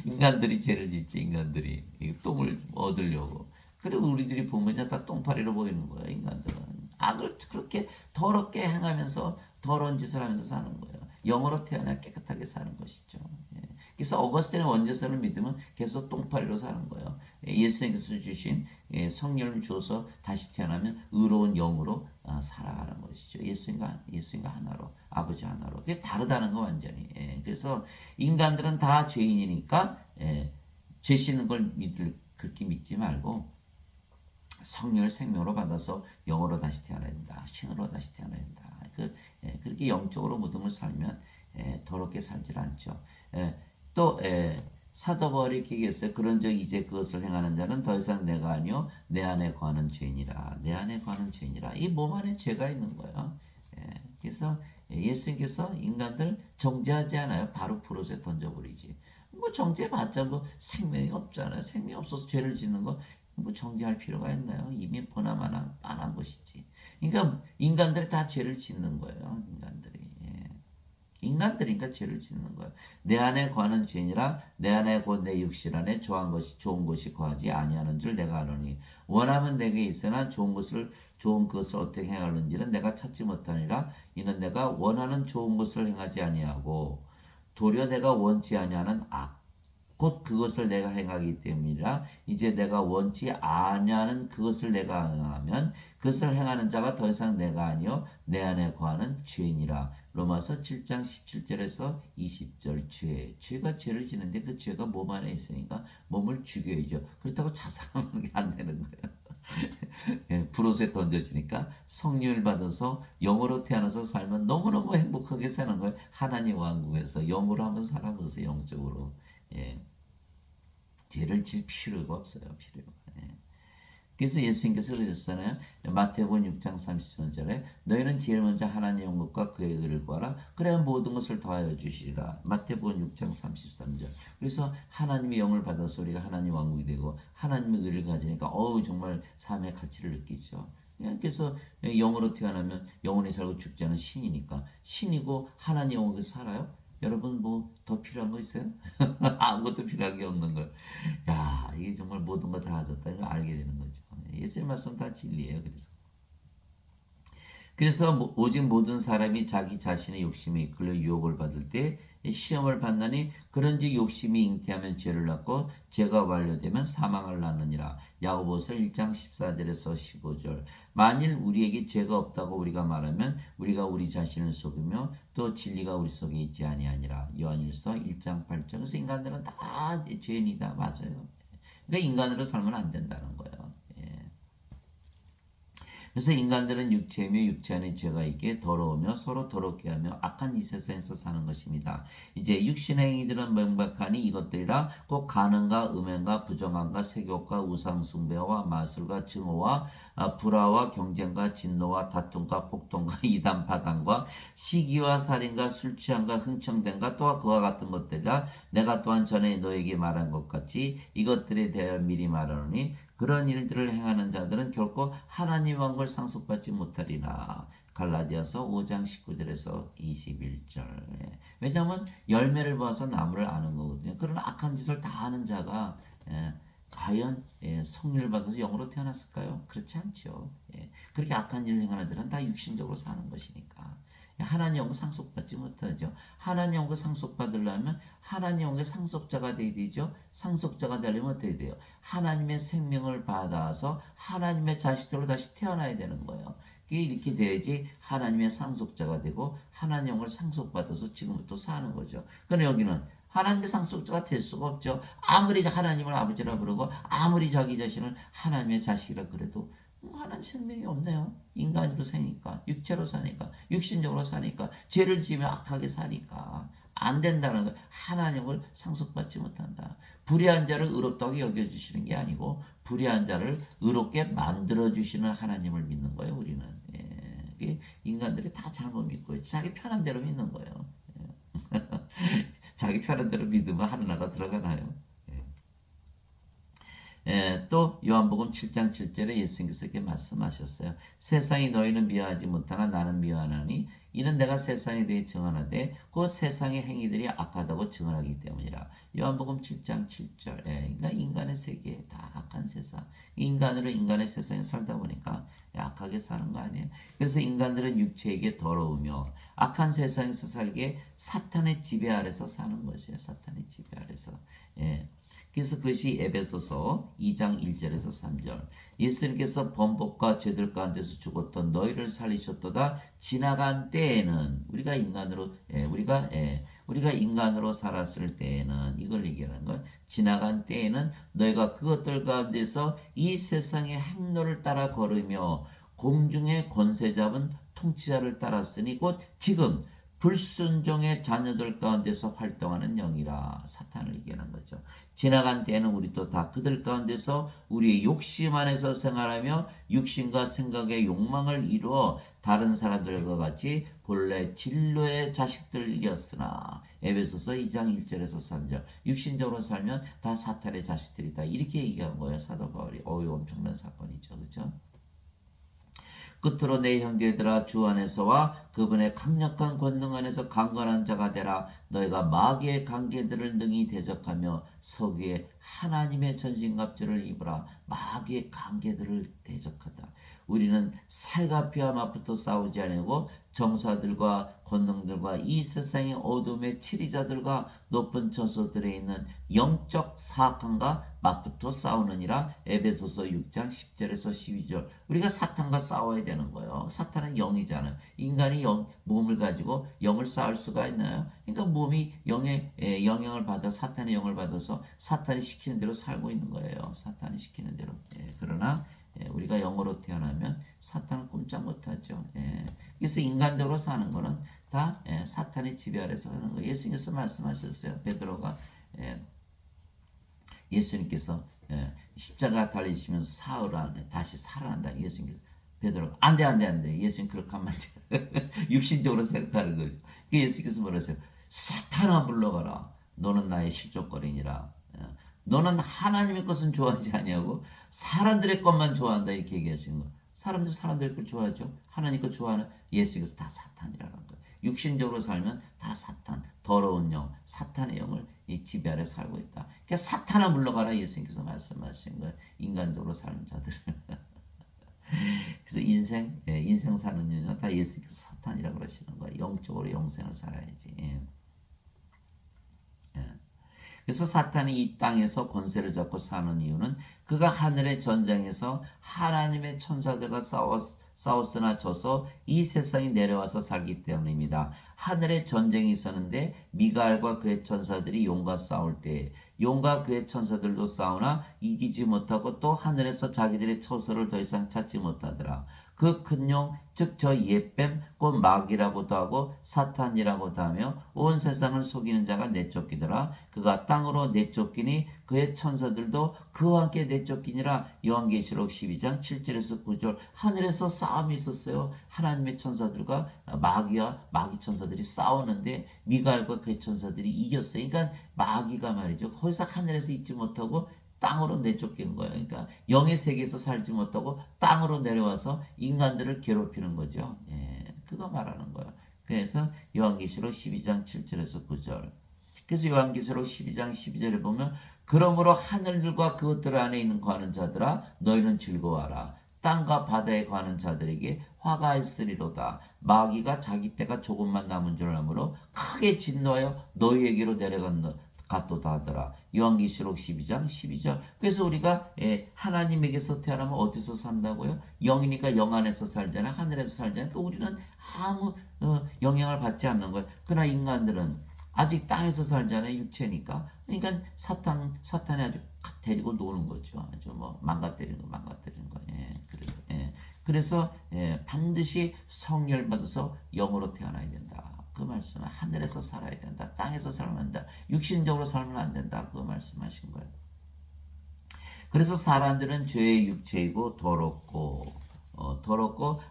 인간들이 죄를 짓지, 인간들이. 똥을 얻으려고. 그리고 우리들이 보면 다 똥파리로 보이는 거예요, 인간들은. 악을 그렇게 더럽게 행하면서 더러운 짓을 하면서 사는 거예요. 영으로 태어나 깨끗하게 사는 것이죠. 그래서 어거스틴의 원죄설을 믿으면 계속 똥파리로 사는 거예요. 예수님께서 주신 성령을 주어서 다시 태어나면 의로운 영으로 살아가는 것이죠. 예수님과 하나로, 아버지 하나로. 그게 다르다는 거 완전히. 그래서 인간들은 다 죄인이니까 죄 씻는 걸 그렇게 믿지 말고 성령을 생명으로 받아서 영으로 다시 태어나야 된다. 신으로 다시 태어나야 된다. 그렇게 영적으로 모든 걸 살면 더럽게 살질 않죠. 또 사도 바울이 이렇게 얘기했어요. 그런즉 이제 그것을 행하는 자는 더 이상 내가 아니요 내 안에 거하는 죄인이라. 내 안에 거하는 죄인이라. 이 몸 안에 죄가 있는 거예요. 그래서 예수님께서 인간들 정죄하지 않아요. 바로 프로세 던져버리지. 뭐 정죄받자 뭐 생명이 없잖아요. 생명이 없어서 죄를 짓는 거 뭐 정죄할 필요가 있나요? 이미 보나마나 안 한 것이지. 그러니까 인간들이 다 죄를 짓는 거예요. 인간들이니까 죄를 짓는 거예요. 내 안에 거하는 죄니라 내 안에 곧 내 육신 안에 좋은 것이 거하지 아니하는 줄 내가 아노니 원하면 내게 있으나 좋은 것을 어떻게 행하는지는 내가 찾지 못하니라 이는 내가 원하는 좋은 것을 행하지 아니하고 도리어 내가 원치 아니하는 악 곧 그것을 내가 행하기 때문이라 이제 내가 원치 아니하는 그것을 내가 행하면 그것을 행하는 자가 더 이상 내가 아니요 내 안에 거하는 죄인이라. 로마서 7장 17절에서 20절. 죄가 죄를 지는데 그 죄가 몸 안에 있으니까 몸을 죽여야죠. 그렇다고 자살하는 게 안 되는 거예요. 불옷에 던져지니까 성령을 받아서 영으로 태어나서 살면 너무너무 행복하게 사는 거예요. 하나님 왕국에서 영으로 한번 살아보세요. 영적으로. 죄를 질 필요가 없어요. 그래서 예수님께서 그러셨잖아요. 마태복음 6장 33절에 너희는 제일 먼저 하나님의 영국과 그의 의를 구하라. 그래야 모든 것을 더하여 주시리라. 마태복음 6장 33절. 그래서 하나님의 영을 받아서 우리가 하나님 왕국이 되고 하나님의 의를 가지니까 정말 삶의 가치를 느끼죠. 그래서 영으로 태어나면 영원히 살고 죽지 않은 신이니까 신이고 하나님 영국에서 살아요. 여러분 뭐 더 필요한 거 있어요? 아무것도 필요한 게 없는 거예요. 야, 이게 정말 모든 거 다 하셨다. 이거 알게 되는 거죠. 예수의 말씀 다 진리예요. 그래서 오직 모든 사람이 자기 자신의 욕심에 이끌려 유혹을 받을 때 시험을 받나니 그런지 욕심이 잉태하면 죄를 낳고 죄가 완료되면 사망을 낳느니라. 야고보서 1장 14절에서 15절. 만일 우리에게 죄가 없다고 우리가 말하면 우리가 우리 자신을 속이며 또 진리가 우리 속에 있지 아니하니라. 요한일서 1장 8절. 그래서 인간들은 다 죄인이다. 맞아요. 그러니까 인간으로 살면 안 된다는 거예요. 그래서 인간들은 육체이며 육체 안에 죄가 있게 더러우며 서로 더럽게 하며 악한 이 세상에서 사는 것입니다. 이제 육신의 행위들은 명백하니 이것들이라 곧 간음과 음행과 부정함과 세욕과 우상숭배와 마술과 증오와 불화와 경쟁과 진노와 다툼과 폭동과 이단 파당과 시기와 살인과 술 취함과 흥청됨과 또한 그와 같은 것들이라 내가 또한 전에 너에게 말한 것 같이 이것들에 대하여 미리 말하노니 그런 일들을 행하는 자들은 결코 하나님 왕국을 상속받지 못하리라. 갈라디아서 5장 19절에서 21절. 왜냐하면 열매를 봐서 나무를 아는 거거든요. 그런 악한 짓을 다 하는 자가 과연 성령을 받아서 영으로 태어났을까요? 그렇지 않죠. 그렇게 악한 일을 행하는 자는 다 육신적으로 사는 것이니까. 하나님 영광 상속받지 못하죠. 하나님 영광 상속받으려면 하나님 영광의 상속자가 되어야 되죠. 상속자가 되려면 어떻게 돼요? 하나님의 생명을 받아서 하나님의 자식들로 다시 태어나야 되는 거예요. 이렇게 돼야지 하나님의 상속자가 되고 하나님 영광을 상속받아서 지금부터 사는 거죠. 그런데 여기는 하나님의 상속자가 될 수가 없죠. 아무리 하나님을 아버지라 부르고 아무리 자기 자신을 하나님의 자식이라 그래도 하나님 생명이 없네요. 인간으로 사니까, 육체로 사니까, 육신적으로 사니까, 죄를 지으며 악하게 사니까 안 된다는 거예요. 하나님을 상속받지 못한다. 불의한 자를 의롭다고 여겨주시는 게 아니고 불의한 자를 의롭게 만들어주시는 하나님을 믿는 거예요. 우리는. 인간들이 다 잘못 믿고 자기 편한 대로 믿는 거예요. 자기 편한 대로 믿으면 하늘나라 들어가나요? 또 요한복음 7장 7절에 예수님께서 이렇게 말씀하셨어요. 세상이 너희는 미워하지 못하나 나는 미워하나니 이는 내가 세상에 대해 증언하되 그 세상의 행위들이 악하다고 증언하기 때문이라. 요한복음 7장 7절. 그러니까 인간의 세계 다 악한 세상. 인간으로 인간의 세상에 살다 보니까 악하게 사는 거 아니에요. 그래서 인간들은 육체에게 더러우며 악한 세상에서 살기에 사탄의 지배 아래서 사는 것이에요. 사탄의 지배 아래서. 그래서 그것이 에베소서 2장 1절에서 3절. 예수님께서 범법과 죄들 가운데서 죽었던 너희를 살리셨도다. 지나간 때에는 우리가 인간으로 살았을 때에는 이걸 얘기하는 거예요. 지나간 때에는 너희가 그것들 가운데서 이 세상의 행로를 따라 걸으며 공중의 권세 잡은 통치자를 따랐으니 곧 지금 불순종의 자녀들 가운데서 활동하는 영이라. 사탄을 얘기하는 거죠. 지나간 때에는 우리도 다 그들 가운데서 우리의 욕심 안에서 생활하며 육신과 생각의 욕망을 이루어 다른 사람들과 같이 본래 진로의 자식들이었으나. 에베소서 2장 1절에서 3절. 육신적으로 살면 다 사탄의 자식들이다. 이렇게 얘기한 거예요. 사도 바울이. 엄청난 사건이죠. 그렇죠? 끝으로 내 형제들아 주 안에서와 그분의 강력한 권능 안에서 강건한 자가 되라. 너희가 마귀의 관계들을 능히 대적하며 서기에 하나님의 전신갑주를 입으라. 마귀의 관계들을 대적하다. 우리는 살과 피와 맛부터 싸우지 아니하고 정사들과 권능들과 이 세상의 어둠의 치리자들과 높은 저소들에 있는 영적 사악함과 맛부터 싸우느니라. 에베소서 6장 10절에서 12절. 우리가 사탄과 싸워야 되는 거예요. 사탄은 영이잖아요. 인간이 몸을 가지고 영을 싸울 수가 있나요? 그러니까 몸이 영의 영향을 받아 사탄의 영을 받아서 사탄이 시키는 대로 살고 있는 거예요. 사탄이 시키는 대로. 그러나 우리가 영으로 태어나면 사탄은 꼼짝 못하죠. 그래서 인간적으로 사는 거는 다 사탄의 지배 아래서 사는 거예요. 예수님께서 말씀하셨어요. 베드로가 예수님께서 십자가 달리시면서 사흘 안에 다시 살아난다. 예수님께서 베드로가 안돼 예수님 그렇게 하면 안돼. 육신적으로 생각하는 거죠. 예수님께서 뭐라셨어요? 사탄아 물러가라. 너는 나의 실족거리니라. 너는 하나님의 것은 좋아하지 아니하고 사람들의 것만 좋아한다. 이렇게 얘기하시는 거예요. 사람들의 걸 좋아하죠. 하나님 것 좋아하는. 예수님께서 다 사탄이라는 거예요. 육신적으로 살면 다 사탄, 더러운 영, 사탄의 영을 이 지배 아래 살고 있다. 그러니까 사탄아 물러가라. 예수님께서 말씀하신 거예요. 인간적으로 사는 자들. 그래서 인생 사는 인연 다 예수님께서 사탄이라고 그러시는 거예요. 영적으로 영생을 살아야지. 그래서 사탄이 이 땅에서 권세를 잡고 사는 이유는 그가 하늘의 전장에서 하나님의 천사들과 싸웠으나 져서 이 세상에 내려와서 살기 때문입니다. 하늘에 전쟁이 있었는데 미가엘과 그의 천사들이 용과 싸울 때 용과 그의 천사들도 싸우나 이기지 못하고 또 하늘에서 자기들의 처소를 더 이상 찾지 못하더라. 그 큰 용, 즉 저 옛뱀, 곧 마귀라고도 하고 사탄이라고도 하며 온 세상을 속이는 자가 내쫓기더라. 그가 땅으로 내쫓기니 그의 천사들도 그와 함께 내쫓기니라. 요한계시록 12장 7절에서 9절. 하늘에서 싸움이 있었어요. 하나님의 천사들과 마귀와 마귀 천사들이 싸우는데 미가엘과 그의 천사들이 이겼어요. 그러니까 마귀가 말이죠. 거기서 하늘에서 있지 못하고 땅으로 내쫓긴 거예요. 그러니까 영의 세계에서 살지 못하고 땅으로 내려와서 인간들을 괴롭히는 거죠. 예, 그거 말하는 거예요. 그래서 요한계시록 12장 7절에서 9절. 그래서 요한계시록 12장 12절에 보면 그러므로 하늘들과 그것들 안에 있는 거하는 자들아 너희는 즐거워하라. 땅과 바다에 거하는 자들에게 화가 있으리로다. 마귀가 자기 때가 조금만 남은 줄 알므로 크게 진노하여 너희에게로 갔도다 하더라. 요한계시록 12장 12절. 그래서 우리가 하나님에게서 태어나면 어디서 산다고요? 영이니까 영 안에서 살잖아요. 하늘에서 살잖아요. 그러니까 우리는 아무 영향을 받지 않는 거예요. 그러나 인간들은 아직 땅에서 살잖아요. 육체니까. 그러니까 사탄이 아주 데리고 노는 거죠. 아주 뭐 망가뜨리는 거. 예, 그래서 반드시 성령 받아서 영으로 태어나야 된다. 그 말씀은 하늘에서 살아야 된다. 땅에서 살면 안 된다. 육신적으로 살면 안 된다. 그 말씀하신 거예요. 그래서 사람들은 죄의 육체이고 더럽고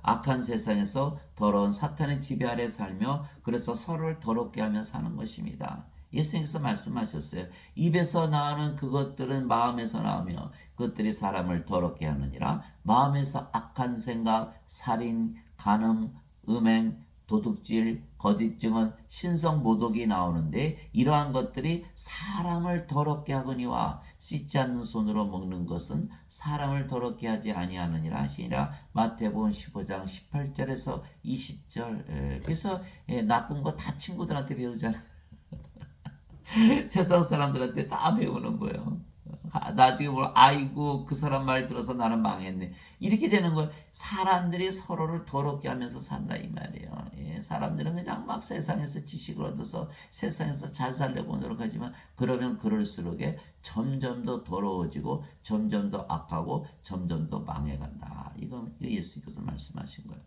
악한 세상에서 더러운 사탄의 지배 아래 살며 그래서 서로를 더럽게 하며 사는 것입니다. 예수님께서 말씀하셨어요. 입에서 나오는 그것들은 마음에서 나오며 그것들이 사람을 더럽게 하느니라. 마음에서 악한 생각, 살인, 간음, 음행, 도둑질, 거짓 증언, 신성 모독이 나오는데 이러한 것들이 사람을 더럽게 하거니와 씻지 않는 손으로 먹는 것은 사람을 더럽게 하지 아니하느니라 하시니라. 마태복음 15장 18절에서 20절. 그래서 나쁜 거 다 친구들한테 배우잖아. 세상 사람들한테 다 배우는 거예요. 나중에 뭘 아이고 그 사람 말 들어서 나는 망했네 이렇게 되는 거예요. 사람들이 서로를 더럽게 하면서 산다 이 말이에요. 사람들은 그냥 막 세상에서 지식을 얻어서 세상에서 잘 살려고 노력하지만 그러면 그럴수록에 점점 더 더러워지고 점점 더 악하고 점점 더 망해간다. 이거 예수님께서 말씀하신 거예요.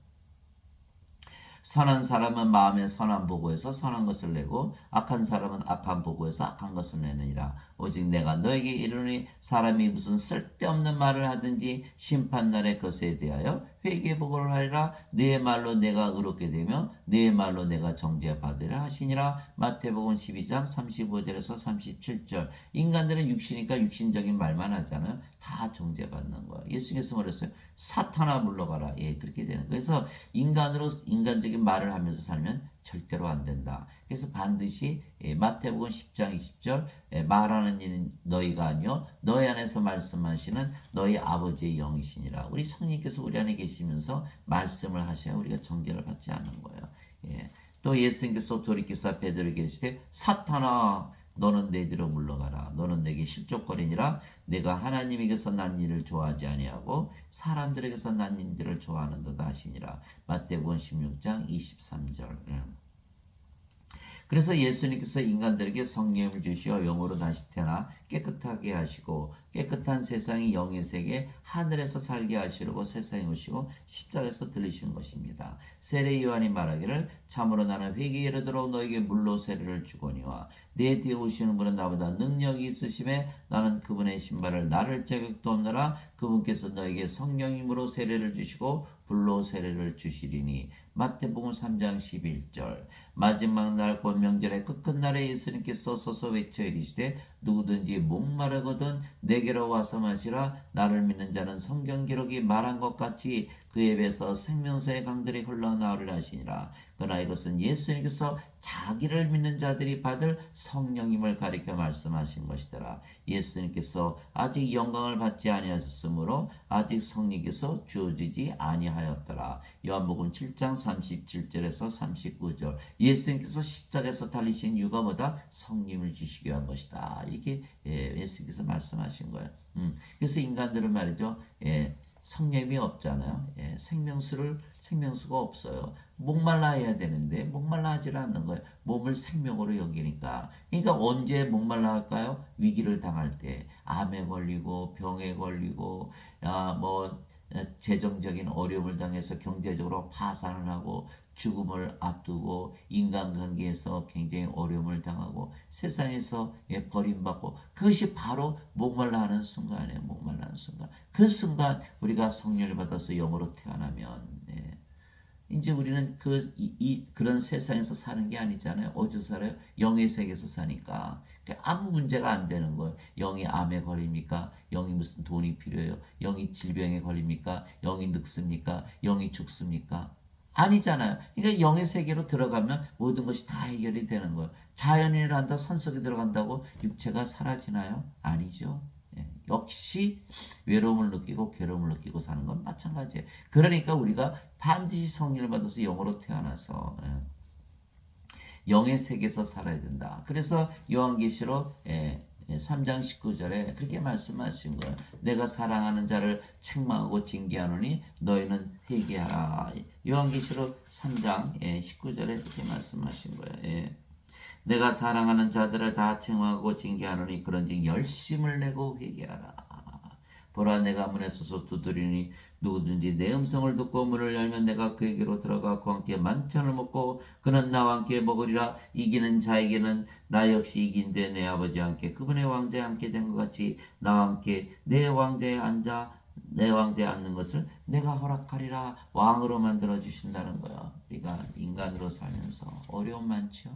선한 사람은 마음에 선한 보고에서 선한 것을 내고 악한 사람은 악한 보고에서 악한 것을 내느니라. 오직 내가 너에게 이르노니 사람이 무슨 쓸데없는 말을 하든지 심판날의 것에 대하여 회개보고를 하리라. 네 말로 내가 의롭게 되며 네 말로 내가 정죄받으리라 하시니라. 마태복음 12장 35절에서 37절. 인간들은 육신이니까 육신적인 말만 하잖아요. 다 정죄받는 거예요. 예수께서 말했어요. 사탄아 물러가라. 예, 그렇게 되는 거예요. 그래서 인간적인 말을 하면서 살면 절대로 안 된다. 그래서 반드시 마태복음 10장 20절 말하는 이는 너희가 아니요 너희 안에서 말씀하시는 너희 아버지의 영이시니라. 우리 성령께서 우리 안에 계시면서 말씀을 하셔야 우리가 정죄를 받지 않는 거예요. 예. 또 예수님께서 돌이키사 베드로에게 이르시되 사탄아 너는 내 뒤로 물러가라. 너는 내게 실족거리니라. 내가 하나님에게서 난 일을 좋아하지 아니하고 사람들에게서 난 일들을 좋아하는도다 하시니라. 마태복음 16장 23절. 그래서 예수님께서 인간들에게 성령을 주시어 영으로 다시 태어나 깨끗하게 하시고 깨끗한 세상이 영의 세계 하늘에서 살게 하시려고 세상에 오시고 십자가에서 들리신 것입니다. 세례 요한이 말하기를 참으로 나는 회개에 이르도록 너에게 물로 세례를 주거니와 내 뒤에 오시는 분은 나보다 능력이 있으심에 나는 그분의 신발을 나를 자격도 없노라. 그분께서 너에게 성령님으로 세례를 주시고 불로 세례를 주시리니. 마태복음 3장 11절. 마지막 날 곧 명절의 끝 날에 예수님께서 서서 외쳐 이르시되 누구든지 목마르거든 내게로 와서 마시라. 나를 믿는 자는 성경 기록이 말한 것 같이 그의 배에서 생명수의 강들이 흘러나오리라 하시니라. 그러나 이것은 예수님께서 자기를 믿는 자들이 받을 성령임을 가리켜 말씀하신 것이더라. 예수님께서 아직 영광을 받지 아니하셨으므로 아직 성령께서 주어지지 아니하였더라. 요한복음 7장 37절에서 39절. 예수님께서 십자가에서 달리신 이유가 뭐다? 성령을 주시기 위한 것이다. 이렇게 예수님께서 말씀하신 거예요. 그래서 인간들은 말이죠. 성령이 없잖아요. 생명수가 없어요. 목말라 해야 되는데 목말라 하질 않는 거예요. 몸을 생명으로 여기니까. 그러니까 언제 목말라 할까요? 위기를 당할 때, 암에 걸리고 병에 걸리고 뭐 재정적인 어려움을 당해서 경제적으로 파산을 하고 죽음을 앞두고 인간관계에서 굉장히 어려움을 당하고 세상에서 버림받고 그것이 바로 목말라 하는 순간이에요. 목말라 하는 순간. 그 순간 우리가 성령을 받아서 영으로 태어나면 이제 우리는 그런 세상에서 사는 게 아니잖아요. 어디서 살아요? 영의 세계에서 사니까. 아무 문제가 안 되는 거예요. 영이 암에 걸립니까? 영이 무슨 돈이 필요해요? 영이 질병에 걸립니까? 영이 늙습니까? 영이 죽습니까? 아니잖아요. 그러니까 영의 세계로 들어가면 모든 것이 다 해결이 되는 거예요. 자연인을 한다, 산속에 들어간다고 육체가 사라지나요? 아니죠. 역시 외로움을 느끼고 괴로움을 느끼고 사는 건 마찬가지예요. 그러니까 우리가 반드시 성령을 받아서 영으로 태어나서 영의 세계에서 살아야 된다. 그래서 요한계시록 3장 19절에 그렇게 말씀하신 거예요. 내가 사랑하는 자를 책망하고 징계하노니 너희는 회개하라. 요한계시록 3장 19절에 그렇게 말씀하신 거예요. 내가 사랑하는 자들을 다 책망하고 징계하노니 그런즉 열심을 내고 회개하라. 보라 내가 문에 서서 두드리니 누구든지 내 음성을 듣고 문을 열면 내가 그에게로 들어가 그와 함께 만찬을 먹고 그는 나와 함께 먹으리라. 이기는 자에게는 나 역시 이긴데 내 아버지와 함께 그분의 왕자에 함께 된 것 같이 나와 함께 내 왕자에 앉는 것을 내가 허락하리라. 왕으로 만들어 주신다는 거야. 우리가 인간으로 살면서 어려움 많죠.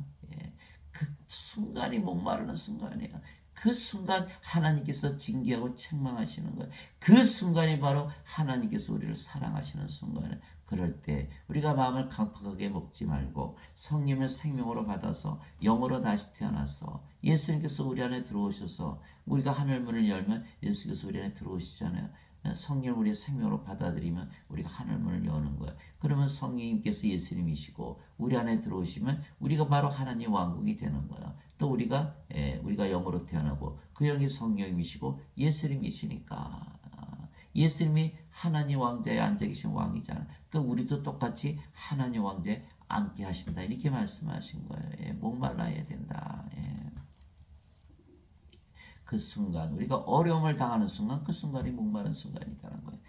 그 순간이 목마르는 순간이에요. 그 순간 하나님께서 징계하고 책망하시는 거예요. 그 순간이 바로 하나님께서 우리를 사랑하시는 순간이에요. 그럴 때 우리가 마음을 강팍하게 먹지 말고 성령을 생명으로 받아서 영으로 다시 태어나서 예수님께서 우리 안에 들어오셔서 우리가 하늘 문을 열면 예수께서 우리 안에 들어오시잖아요. 성령 우리의 생명으로 받아들이면 우리가 하늘 문을 여는 거예요. 그러면 성령님께서 예수님이시고 우리 안에 들어오시면 우리가 바로 하나님 왕국이 되는 거예요. 또 우리가 영으로 태어나고 그 영이 성령님이시고 예수님이시니까 예수님이 하나님 왕자에 앉아 계신 왕이잖아요. 그러니까 우리도 똑같이 하나님 왕자에 앉게 하신다 이렇게 말씀하신 거예요. 목말라야 된다. 그 순간 우리가 어려움을 당하는 순간 그 순간이 목마른 순간이라는 거예요.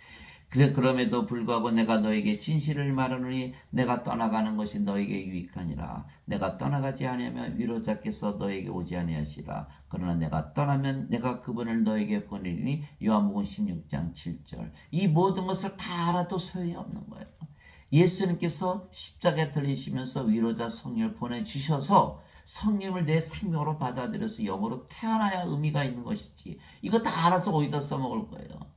그럼에도 불구하고 내가 너에게 진실을 말하노니 내가 떠나가는 것이 너에게 유익하니라. 내가 떠나가지 아니하면 위로자께서 너에게 오지 아니하시라. 그러나 내가 떠나면 내가 그분을 너에게 보내리니. 요한복음 16장 7절. 이 모든 것을 다 알아도 소용이 없는 거예요. 예수님께서 십자가에 들리시면서 위로자 성령을 보내주셔서 성령을 내 생명으로 받아들여서 영으로 태어나야 의미가 있는 것이지 이거 다 알아서 어디다 써먹을 거예요.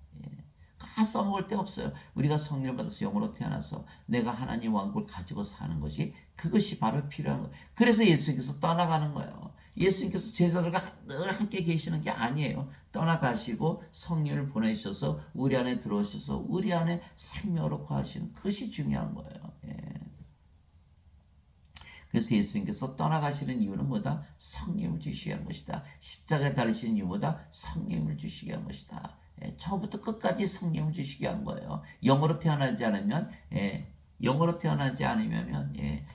다 써먹을 데 없어요. 우리가 성령을 받아서 영으로 태어나서 내가 하나님 왕국을 가지고 사는 것이 그것이 바로 필요한 거예요. 그래서 예수님께서 떠나가는 거예요. 예수님께서 제자들과 늘 함께 계시는 게 아니에요. 떠나가시고 성령을 보내셔서 우리 안에 들어오셔서 우리 안에 생명으로 거하시는 그것이 중요한 거예요. 그래서 예수님께서 떠나가시는 이유는 뭐다? 성령을 주시게 한 것이다. 십자가에 달리시는 이유보다 성령을 주시게 한 것이다. 처음부터 끝까지 성령을 주시게 한 거예요. 영으로 태어나지 않으면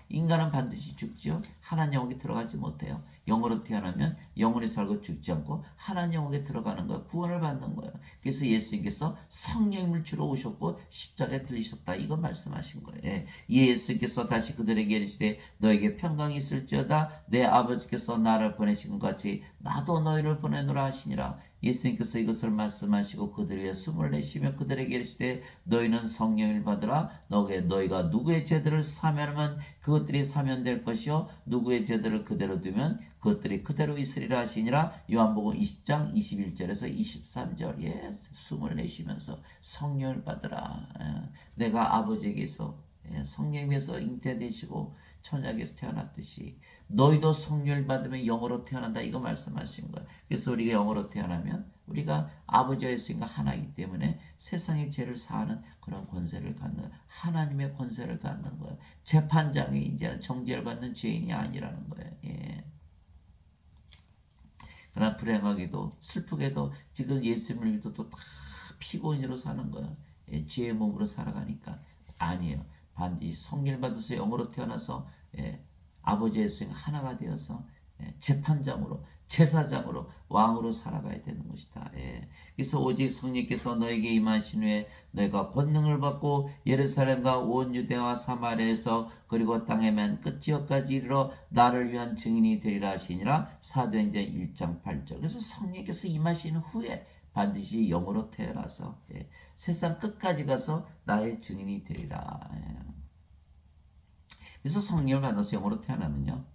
인간은 반드시 죽죠. 하나님 영역에 들어가지 못해요. 영으로 태어나면 영원히 살고 죽지 않고 하나님 영역에 들어가는 거예요. 구원을 받는 거예요. 그래서 예수님께서 성령을 주러 오셨고 십자가에 들리셨다. 이거 말씀하신 거예요. 예수님께서 다시 그들에게 이르시되 너에게 평강이 있을지어다. 내 아버지께서 나를 보내신 것 같이 나도 너희를 보내노라 하시니라. 예수님께서 이것을 말씀하시고 그들 위해 숨을 내쉬며 그들에게 이르시되 너희는 성령을 받으라. 너희가 누구의 죄들을 사면하면 그것들이 사면될 것이요 누구의 죄들을 그대로 두면 그것들이 그대로 있으리라 하시니라. 요한복음 20장 21절에서 23절. 숨을 내쉬면서 성령을 받으라. 내가 아버지에게서 성령에서 잉태되시고 천약에서 태어났듯이 너희도 성령을 받으면 영으로 태어난다. 이거 말씀하신 거예요. 그래서 우리가 영으로 태어나면 우리가 아버지와 예수님과 하나이기 때문에 세상의 죄를 사하는 그런 권세를 갖는 하나님의 권세를 갖는 거예요. 재판장이 이제 정죄를 받는 죄인이 아니라는 거예요. 그러나 불행하게도 슬프게도 지금 예수님을 믿어도 다 피곤으로 사는 거예요. 죄의 몸으로 살아가니까 아니에요. 반드시 성령을 받아서 영으로 태어나서 아버지 예수님 하나가 되어서 재판장으로, 제사장으로, 왕으로 살아가야 되는 것이다. 그래서 오직 성령께서 너에게 임하신 후에 너희가 권능을 받고 예루살렘과 온 유대와 사마리아에서 그리고 땅의 맨 끝지역까지 이르러 나를 위한 증인이 되리라 하시니라. 사도행전 1장 8절. 그래서 성령께서 임하신 후에 반드시 영으로 태어나서 세상 끝까지 가서 나의 증인이 되리라. 그래서 성령을 받아서 영으로 태어나면요,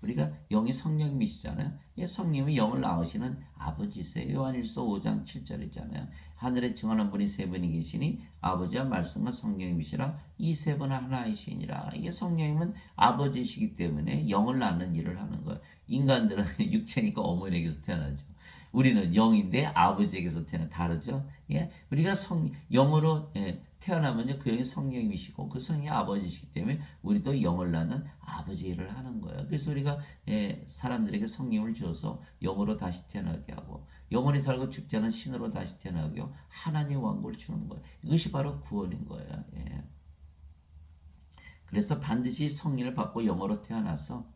우리가 영이 성령님이시잖아요. 성령이 영을 낳으시는 아버지세요. 요한일서 5장 7절이잖아요. 하늘에 증언한 분이 세 분이 계시니 아버지와 말씀과 성령님이시라. 이 세 분은 하나이시니라. 이게 성령님은 아버지시기 때문에 영을 낳는 일을 하는 거예요. 인간들은 육체니까 어머니에게서 태어나죠. 우리는 영인데 아버지에게서 태어나 다르죠. 우리가 영으로 태어나면요, 그 영이 성령님이시고 그 성령이 아버지시기 때문에 우리도 영을 낳는 아버지 일을 하는 거예요. 그래서 우리가 사람들에게 성령을 주어서 영으로 다시 태어나게 하고 영원히 살고 죽지 않은 신으로 다시 태어나게 하고 하나님의 왕국을 주는 거예요. 이것이 바로 구원인 거예요. 그래서 반드시 성령을 받고 영으로 태어나서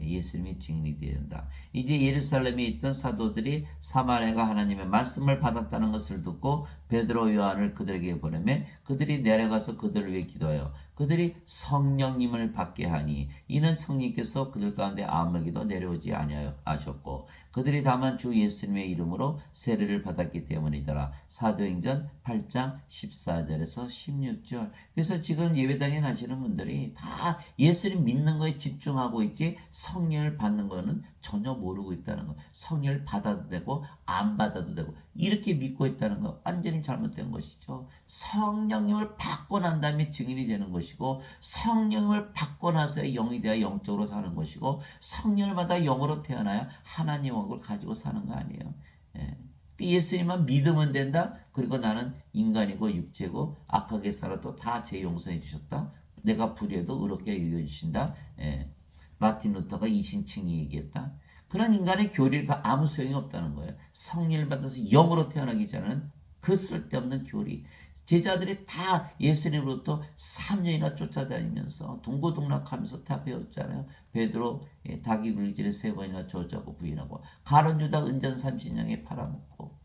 예수님이 증인이 되어야 된다. 이제 예루살렘에 있던 사도들이 사마리아가 하나님의 말씀을 받았다는 것을 듣고 베드로 요한을 그들에게 보내매 그들이 내려가서 그들을 위해 기도하여 그들이 성령님을 받게 하니 이는 성령께서 그들 가운데 아무에게도 내려오지 아니하셨고 그들이 다만 주 예수님의 이름으로 세례를 받았기 때문이더라. 사도행전 8장 14절에서 16절. 그래서 지금 예배당에 나시는 분들이 다 예수님 믿는 거에 집중하고 있지 성령을 받는 거는 전혀 모르고 있다는 거. 성령을 받아도 되고 안 받아도 되고 이렇게 믿고 있다는 거 완전히 잘못된 것이죠. 성령님을 받고 난 다음에 증인이 되는 것이고 성령을 받고 나서 영이 되어 영적으로 사는 것이고 성령을 받아 영으로 태어나야 하나님 왕국을 가지고 사는 거 아니에요. 예수님만 믿으면 된다. 그리고 나는 인간이고 육체고 악하게 살아도 다 제 용서해 주셨다. 내가 불의해도 의롭게 여겨 주신다. 마틴 루터가 이신칭이 얘기했다. 그런 인간의 교리가 아무 소용이 없다는 거예요. 성령을 받아서 영으로 태어나기 전에는 그 쓸데없는 교리. 제자들이 다 예수님으로부터 3년이나 쫓아다니면서 동고동락하면서 다 배웠잖아요. 베드로 닭이 굴기질에 3번이나 저주하고 부인하고 가룟 유다 은전 30냥에 팔아먹고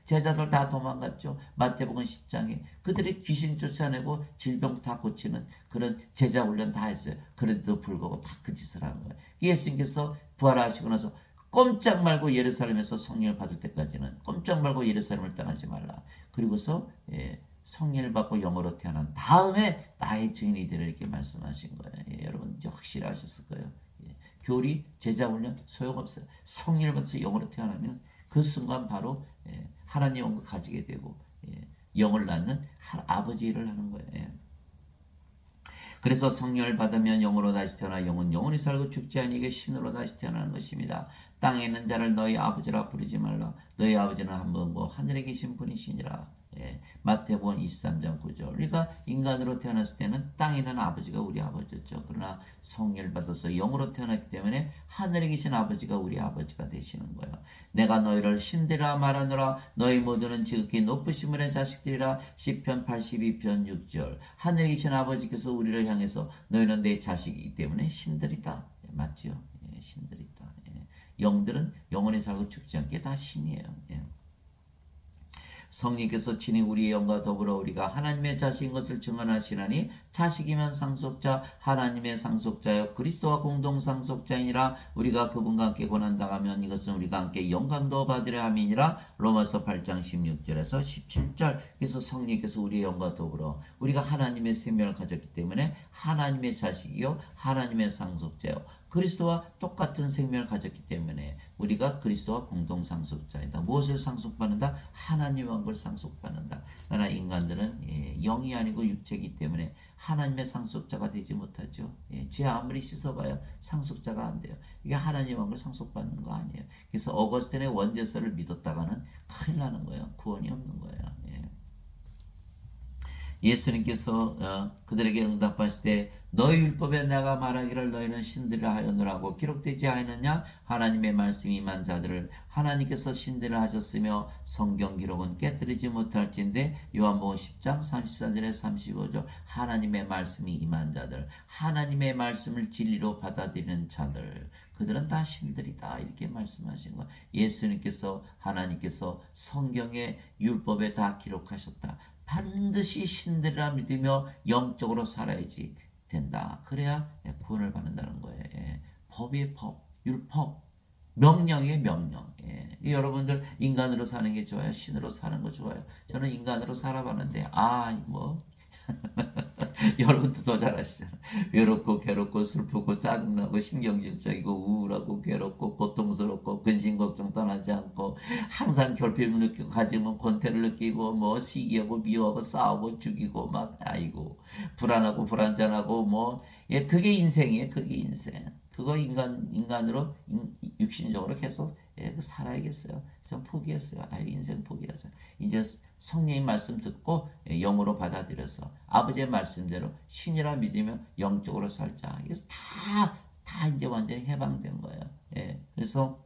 제자들 다 도망갔죠. 마태복음 10장에 그들이 귀신 쫓아내고 질병 다 고치는 그런 제자 훈련 다 했어요. 그런데도 불구하고 다 그 짓을 하는 거예요. 예수님께서 부활하시고 나서 꼼짝 말고 예루살렘에서 성령을 받을 때까지는 꼼짝 말고 예루살렘을 떠나지 말라. 그리고서 성령을 받고 영으로 태어난 다음에 나의 증인이 되리라 이렇게 말씀하신 거예요. 여러분 이제 확실히 아셨을 거예요. 교리, 제자 훈련 소용없어요. 성령을 받아서 영으로 태어나면 그 순간 바로 하나님의 영을 가지게 되고 영을 낳는 아버지 일을 하는 거예요. 그래서 성령을 받으면 영으로 다시 태어나 영은 영원히 살고 죽지 아니하게 신으로 다시 태어나는 것입니다. 땅에 있는 자를 너희 아버지라 부르지 말라. 너희 아버지는 한 분이고 하늘에 계신 분이시니라. 마태복음 23장 9절. 우리가 인간으로 태어났을 때는 땅에 있는 아버지가 우리 아버지였죠. 그러나 성령을 받아서 영으로 태어났기 때문에 하늘에 계신 아버지가 우리 아버지가 되시는 거예요. 내가 너희를 신들이라 말하노라. 너희 모두는 지극히 높으신 분의 자식들이라. 시편 82편 6절. 하늘에 계신 아버지께서 우리를 향해서 너희는 내 자식이기 때문에 신들이다. 맞지요? 신들이다. 영들은 영원히 살고 죽지 않게 다 신이에요. 성령께서 친히 우리의 영과 더불어 우리가 하나님의 자식인 것을 증언하시나니 자식이면 상속자 하나님의 상속자여 그리스도와 공동 상속자이니라. 우리가 그분과 함께 고난당하면 이것은 우리가 함께 영광도 받으려 함이니라. 로마서 8장 16절에서 17절. 그래서 성령께서 우리의 영과 더불어 우리가 하나님의 생명을 가졌기 때문에 하나님의 자식이요 하나님의 상속자요 그리스도와 똑같은 생명을 가졌기 때문에 우리가 그리스도와 공동 상속자이다. 무엇을 상속받는다? 하나님의 왕국을 상속받는다. 그러나 인간들은 영이 아니고 육체이기 때문에 하나님의 상속자가 되지 못하죠. 죄 아무리 씻어봐야 상속자가 안 돼요. 이게 하나님의 왕국을 상속받는 거 아니에요. 그래서 어거스틴의 원죄서를 믿었다가는 큰일 나는 거예요. 구원이 없는 거예요. 예수님께서 그들에게 응답하실 때 너희 율법에 내가 말하기를 너희는 신들을 하였느라고 기록되지 않느냐. 하나님의 말씀이 임한 자들을 하나님께서 신들을 하셨으며 성경 기록은 깨뜨리지 못할진대. 요한복음 10장 34절에 35절. 하나님의 말씀이 임한 자들, 하나님의 말씀을 진리로 받아들이는 자들, 그들은 다 신들이다 이렇게 말씀하시는 거예요. 예수님께서 하나님께서 성경의 율법에 다 기록하셨다. 반드시 신들이라 믿으며 영적으로 살아야지 된다. 그래야 구원을 받는다는 거예요. 법의 법, 율법, 명령의 명령. 여러분들 인간으로 사는 게 좋아요? 신으로 사는 거 좋아요? 저는 인간으로 살아봤는데 여러분도 더 잘 아시잖아요. 외롭고 괴롭고 슬프고 짜증나고 신경질적이고 우울하고 괴롭고 고통스럽고 근심 걱정 떠나지 않고 항상 결핍을 느끼고 가지면 권태를 느끼고 뭐 시기하고 미워하고 싸우고 죽이고 막 아이고 불안하고 불안전하고 그게 인생이에요. 그게 인생. 그거 인간으로 육신적으로 계속 살아야겠어요. 전 포기했어요. 인생 포기하자. 이제 성령의 말씀 듣고 영으로 받아들여서 아버지의 말씀대로 신이라 믿으며 영적으로 살자. 그래서 다 이제 완전히 해방된 거예요. 그래서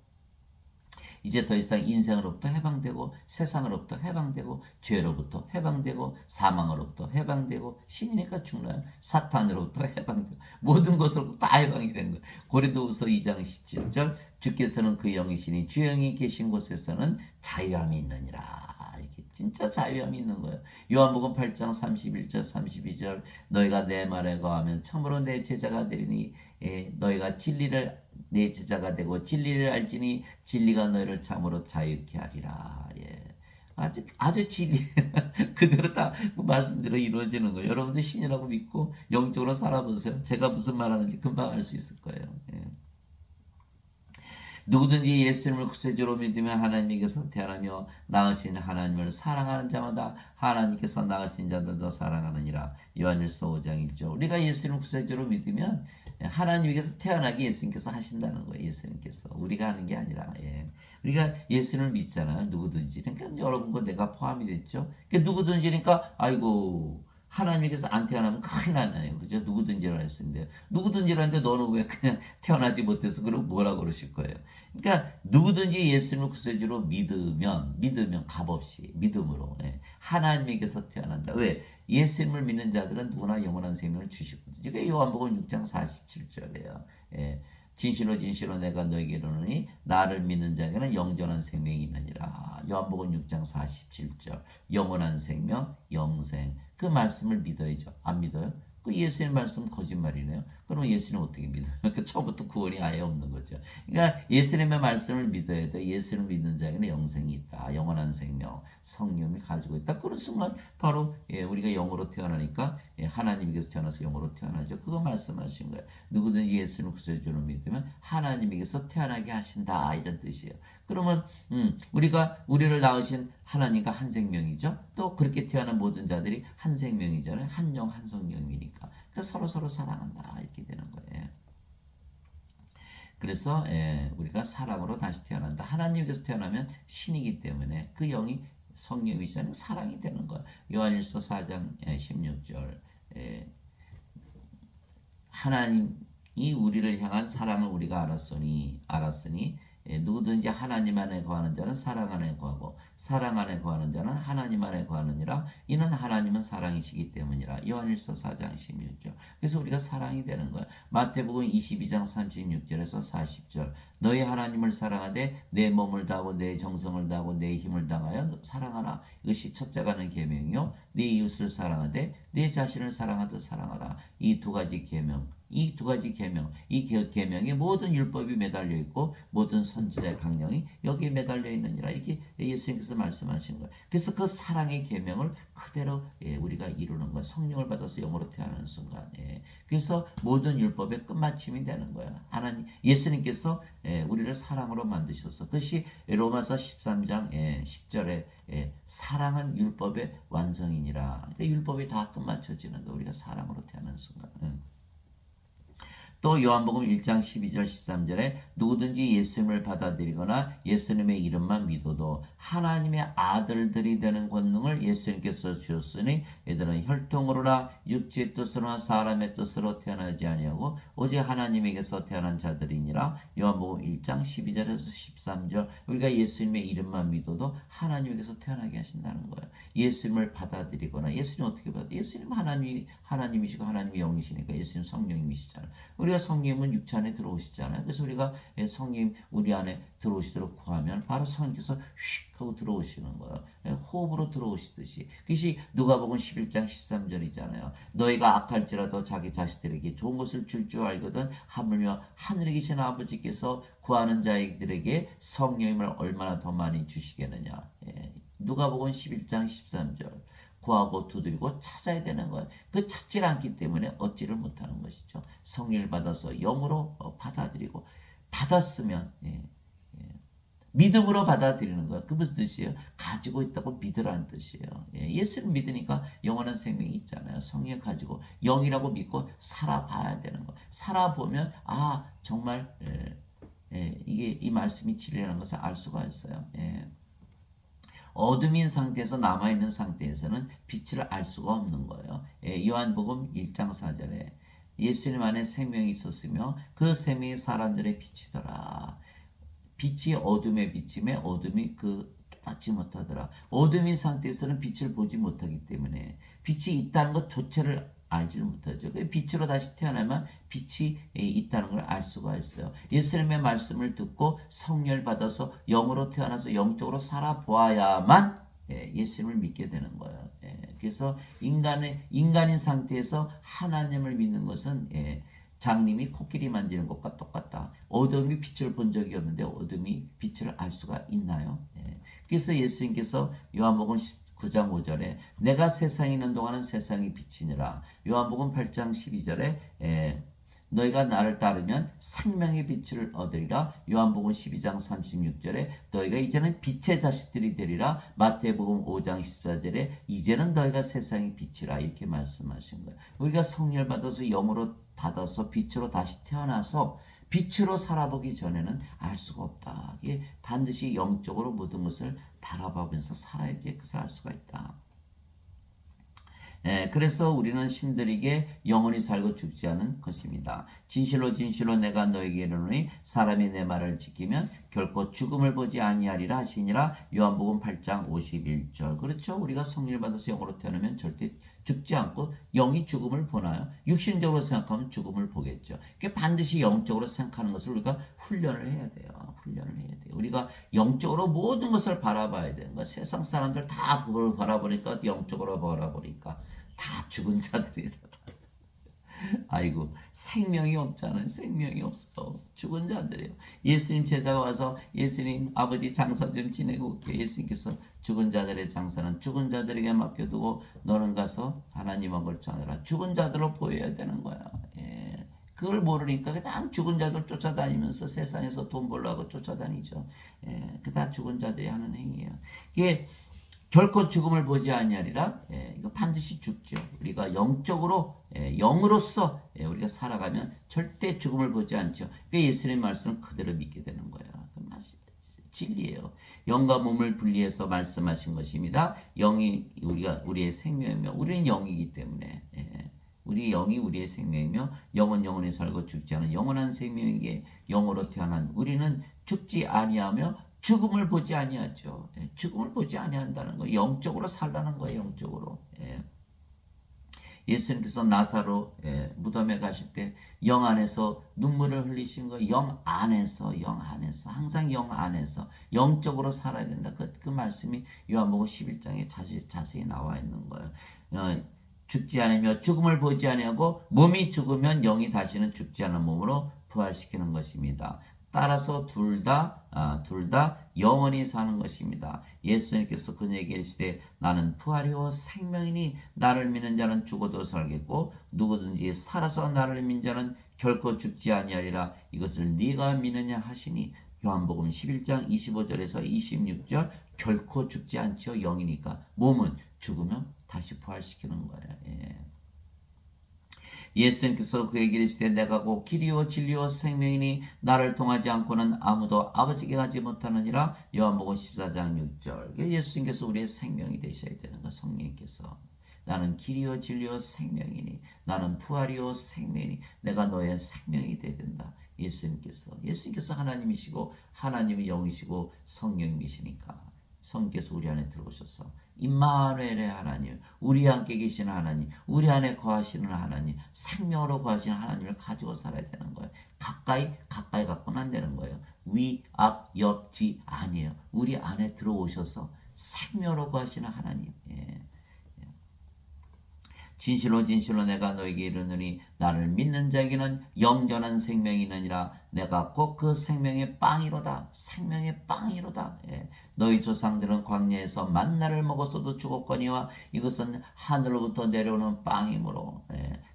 이제 더 이상 인생으로부터 해방되고 세상으로부터 해방되고 죄로부터 해방되고 사망으로부터 해방되고 신이니까 죽나요? 사탄으로부터 해방되고 모든 것으로부터 다 해방이 된 거예요. 고린도후서 2장 17절 주께서는 그 영이시니 주 영이 계신 곳에서는 자유함이 있느니라. 이렇게 진짜 자유함이 있는 거예요. 요한복음 8장 31절 32절 너희가 내 말에 거하면 참으로 내 제자가 되리니 너희가 진리를 내 제자가 되고 진리를 알지니 진리가 너희를 참으로 자유케 하리라. 아주 진리 그대로 다 말씀대로 이루어지는 거예요. 여러분들 신이라고 믿고 영적으로 살아보세요. 제가 무슨 말하는지 금방 알 수 있을 거예요. 누구든지 예수님을 구세주로 믿으면 하나님께서 태어나며 낳으신 하나님을 사랑하는 자마다 하나님께서 낳으신 자들도 사랑하느니라. 요한일서 5장 1절. 우리가 예수님을 구세주로 믿으면 하나님께서 태어나게 예수님께서 하신다는 거예요. 예수님께서 우리가 하는 게 아니라 우리가 예수님을 믿잖아요. 누구든지. 그러니까 여러분과 내가 포함이 됐죠. 그러니까 누구든지니까 아이고 하나님께서 안 태어나면 큰일 나네요. 그죠? 누구든지라 했는데 누구든지라는데 너는 왜 그냥 태어나지 못해서 그러고 뭐라 그러실 거예요. 그러니까 누구든지 예수님을 구세주로 믿으면 값없이 믿음으로 하나님에게서 태어난다. 왜? 예수님을 믿는 자들은 누구나 영원한 생명을 주시거든요. 이게 요한복음 6장 47절이에요. 진실로 진실로 내가 너에게 이르노니 나를 믿는 자에게는 영원한 생명이 있느니라. 요한복음 6장 47절. 영원한 생명, 영생. 그 말씀을 믿어야죠. 안 믿어요? 그 예수님 말씀 거짓말이네요. 그러면 예수님 어떻게 믿어요? 그 처음부터 구원이 아예 없는 거죠. 그러니까 예수님의 말씀을 믿어야 돼. 예수를 믿는 자에게는 영생이 있다. 영원한 생명, 성령이 가지고 있다. 그런 순간 바로 우리가 영으로 태어나니까 하나님에게서 태어나서 영으로 태어나죠. 그거 말씀하신 거예요. 누구든지 예수를 구세주로 믿으면 하나님에게서 태어나게 하신다. 이런 뜻이에요. 그러면 우리를 낳으신 하나님과 한 생명이죠. 또 그렇게 태어난 모든 자들이 한 생명이잖아요. 한 영, 한 성령이니까. 그러니까 서로 사랑한다. 이렇게 되는 거예요. 그래서 우리가 사랑으로 다시 태어난다. 하나님께서 태어나면 신이기 때문에 그 영이 성령이잖아요. 사랑이 되는 거예요. 요한일서 4장 16절. 하나님이 우리를 향한 사랑을 우리가 알았으니 누구든지 하나님 안에 거하는 자는 사랑 안에 거하고 사랑 안에 거하는 자는 하나님 안에 거하느니라. 이는 하나님은 사랑이시기 때문이라. 요한일서 4장 16절. 그래서 우리가 사랑이 되는 거야. 마태복음 22장 36절에서 40절. 너희 하나님을 사랑하되 내 몸을 다하고 내 정성을 다하고 내 힘을 다하여 사랑하라. 이것이 첫째 가는 계명이요. 네 이웃을 사랑하되 내 자신을 사랑하듯 사랑하라. 이 두 가지 계명, 이 계명에 모든 율법이 매달려 있고 모든 선지자의 강령이 여기에 매달려 있느니라. 이렇게 예수님께서 말씀하신 거예요. 그래서 그 사랑의 계명을 그대로 우리가 이루는 거예요. 성령을 받아서 영으로 태어나는 순간. 그래서 모든 율법의 끝마침이 되는 거예요. 예수님께서 우리를 사랑으로 만드셔서 그것이 로마서 13장 10절에 사랑은 율법의 완성이니라. 그러니까 율법이 다 끝마쳐지는 거예요. 우리가 사랑으로 태어나는 순간. 또 요한복음 1장 12절 13절에 누구든지 예수님을 받아들이거나 예수님의 이름만 믿어도 하나님의 아들들이 되는 권능을 예수님께서 주셨으니 이들은 혈통으로나 육체의 뜻으로나 사람의 뜻으로 태어나지 아니하고 오직 하나님에게서 태어난 자들이니라. 요한복음 1장 12절에서 13절. 우리가 예수님의 이름만 믿어도 하나님에게서 태어나게 하신다는 거예요. 예수님을 받아들이거나 예수님 어떻게 받아? 예수님 하나님이시고 하나님이 영이시니까 예수님 성령님이시잖아요. 우리가 성령님은 육체 안에 들어오시잖아요. 그래서 우리가 성령 우리 안에 들어오시도록 구하면 바로 성령께서 휙 하고 들어오시는 거예요. 호흡으로 들어오시듯이. 그것이 누가복음 11장 13절이잖아요. 너희가 악할지라도 자기 자식들에게 좋은 것을 줄 줄 알거든 하물며 하늘에 계신 아버지께서 구하는 자들에게 성령님을 얼마나 더 많이 주시겠느냐. 누가복음 11장 13절. 구하고 두드리고 찾아야 되는 거예요. 그 찾질 않기 때문에 얻지를 못하는 것이죠. 성령을 받아서 영으로 받아들이고 받았으면 믿음으로 받아들이는 거예요. 그 무슨 뜻이에요? 가지고 있다고 믿으라는 뜻이에요. 예수를 믿으니까 영원한 생명이 있잖아요. 성령 가지고 영이라고 믿고 살아봐야 되는 거예요. 살아보면 정말 이게 이 말씀이 진리라는 것을 알 수가 있어요. 어둠인 상태에서 남아있는 상태에서는 빛을 알 수가 없는 거예요. 요한복음 1장 4절에 예수님 안에 생명이 있었으며 그 생명이 사람들의 빛이더라. 빛이 어둠에 비침에 어둠이 깨닫지 못하더라. 어둠인 상태에서는 빛을 보지 못하기 때문에 빛이 있다는 것 자체를 알지를 못하죠. 빛으로 다시 태어나면 빛이 있다는 걸 알 수가 있어요. 예수님의 말씀을 듣고 성령을 받아서 영으로 태어나서 영적으로 살아보아야만 예수님을 믿게 되는 거예요. 그래서 인간인 상태에서 하나님을 믿는 것은 장님이 코끼리 만지는 것과 똑같다. 어둠이 빛을 본 적이 없는데 어둠이 빛을 알 수가 있나요? 그래서 예수님께서 요한복음 9장 5절에 내가 세상에 있는 동안은 세상이 빛이니라. 요한복음 8장 12절에 너희가 나를 따르면 생명의 빛을 얻으리라. 요한복음 12장 36절에 너희가 이제는 빛의 자식들이 되리라. 마태복음 5장 14절에 이제는 너희가 세상의 빛이라 이렇게 말씀하신 거예요. 우리가 성령을 받아서 영으로 받아서 빛으로 다시 태어나서 빛으로 살아보기 전에는 알 수가 없다. 이게 반드시 영적으로 모든 것을 바라보면서 살아야지 그것을 알 수가 있다. 그래서 우리는 신들에게 영원히 살고 죽지 않은 것입니다. 진실로 진실로 내가 너에게 이르노니 사람이 내 말을 지키면 결코 죽음을 보지 아니하리라 하시니라. 요한복음 8장 51절. 그렇죠. 우리가 성령을 받아서 영으로 태어나면 절대 죽지 않고 영이 죽음을 보나요? 육신적으로 생각하면 죽음을 보겠죠. 그러니까 반드시 영적으로 생각하는 것을 우리가 훈련을 해야 돼요. 우리가 영적으로 모든 것을 바라봐야 되는 거야. 세상 사람들 다 그걸 바라보니까 영적으로 바라보니까 다 죽은 자들이다. 아이고 생명이 없잖아요. 생명이 없어. 죽은 자들이에요. 예수님 제자가 와서 예수님 아버지 장사 좀 지내고 올게. 예수님께서 죽은 자들의 장사는 죽은 자들에게 맡겨두고 너는 가서 하나님만 걸쳐하느라. 죽은 자들로 보여야 되는 거야. 그걸 모르니까 그냥 죽은 자들 쫓아다니면서 세상에서 돈 벌려고 쫓아다니죠. 그 다 죽은 자들이 하는 행위예요. 이게 결코 죽음을 보지 아니하리라. 이거 반드시 죽죠. 우리가 영적으로 영으로서 우리가 살아가면 절대 죽음을 보지 않죠. 그러니까 예수님의 말씀을 그대로 믿게 되는 거예요. 진리예요. 영과 몸을 분리해서 말씀하신 것입니다. 영이 우리의 생명이며 우리는 영이기 때문에 우리 영이 우리의 생명이며 영은 영원히 살고 죽지 않은 영원한 생명에게 영으로 태어난 우리는 죽지 아니하며 죽음을 보지 아니하죠. 죽음을 보지 아니한다는 거, 영적으로 살라는 거예요. 영적으로. 예수님께서 나사로 무덤에 가실 때 영 안에서 눈물을 흘리신 거, 영 안에서 항상 영 안에서 영적으로 살아야 된다. 그 말씀이 요한복음 11장에 자세히 나와 있는 거예요. 죽지 않으며 죽음을 보지 아니하고 몸이 죽으면 영이 다시는 죽지 않은 몸으로 부활시키는 것입니다. 따라서 둘 다 영원히 사는 것입니다. 예수님께서 그에게 이르시되 나는 부활이요 생명이니 나를 믿는 자는 죽어도 살겠고 누구든지 살아서 나를 믿는 자는 결코 죽지 아니하리라. 이것을 네가 믿느냐 하시니 요한복음 11장 25절에서 26절 결코 죽지 않죠. 영이니까 몸은 죽으면 다시 부활시키는 거예요. 예수님께서 그에게 이르시되 내가 곧 길이요 진리요 생명이니 나를 통하지 않고는 아무도 아버지께 가지 못하느니라. 요한복음 14장 6절. 예수님께서 우리의 생명이 되셔야 되는 거. 성령님께서 나는 길이요 진리요 생명이니 나는 부활이요 생명이니 내가 너의 생명이 되어야 된다. 예수님께서 하나님이시고 하나님이 영이시고 성령님이시니까 성령께서 우리 안에 들어오셔서 임마누엘의 하나님, 우리 함께 계시는 하나님, 우리 안에 거하시는 하나님, 생명으로 거하시는 하나님을 가지고 살아야 되는 거예요. 가까이 갖고는 안 되는 거예요. 위, 앞, 옆, 뒤 아니에요. 우리 안에 들어오셔서 생명으로 거하시는 하나님. 예. 진실로 진실로 내가 너에게 이르노니 나를 믿는 자에게는 영원한 생명이 있느니라. 내가 곧 그 생명의 빵이로다. 생명의 빵이로다. 예. 너희 조상들은 광야에서 만나를 먹었어도 죽었거니와 이것은 하늘로부터 내려오는 빵이므로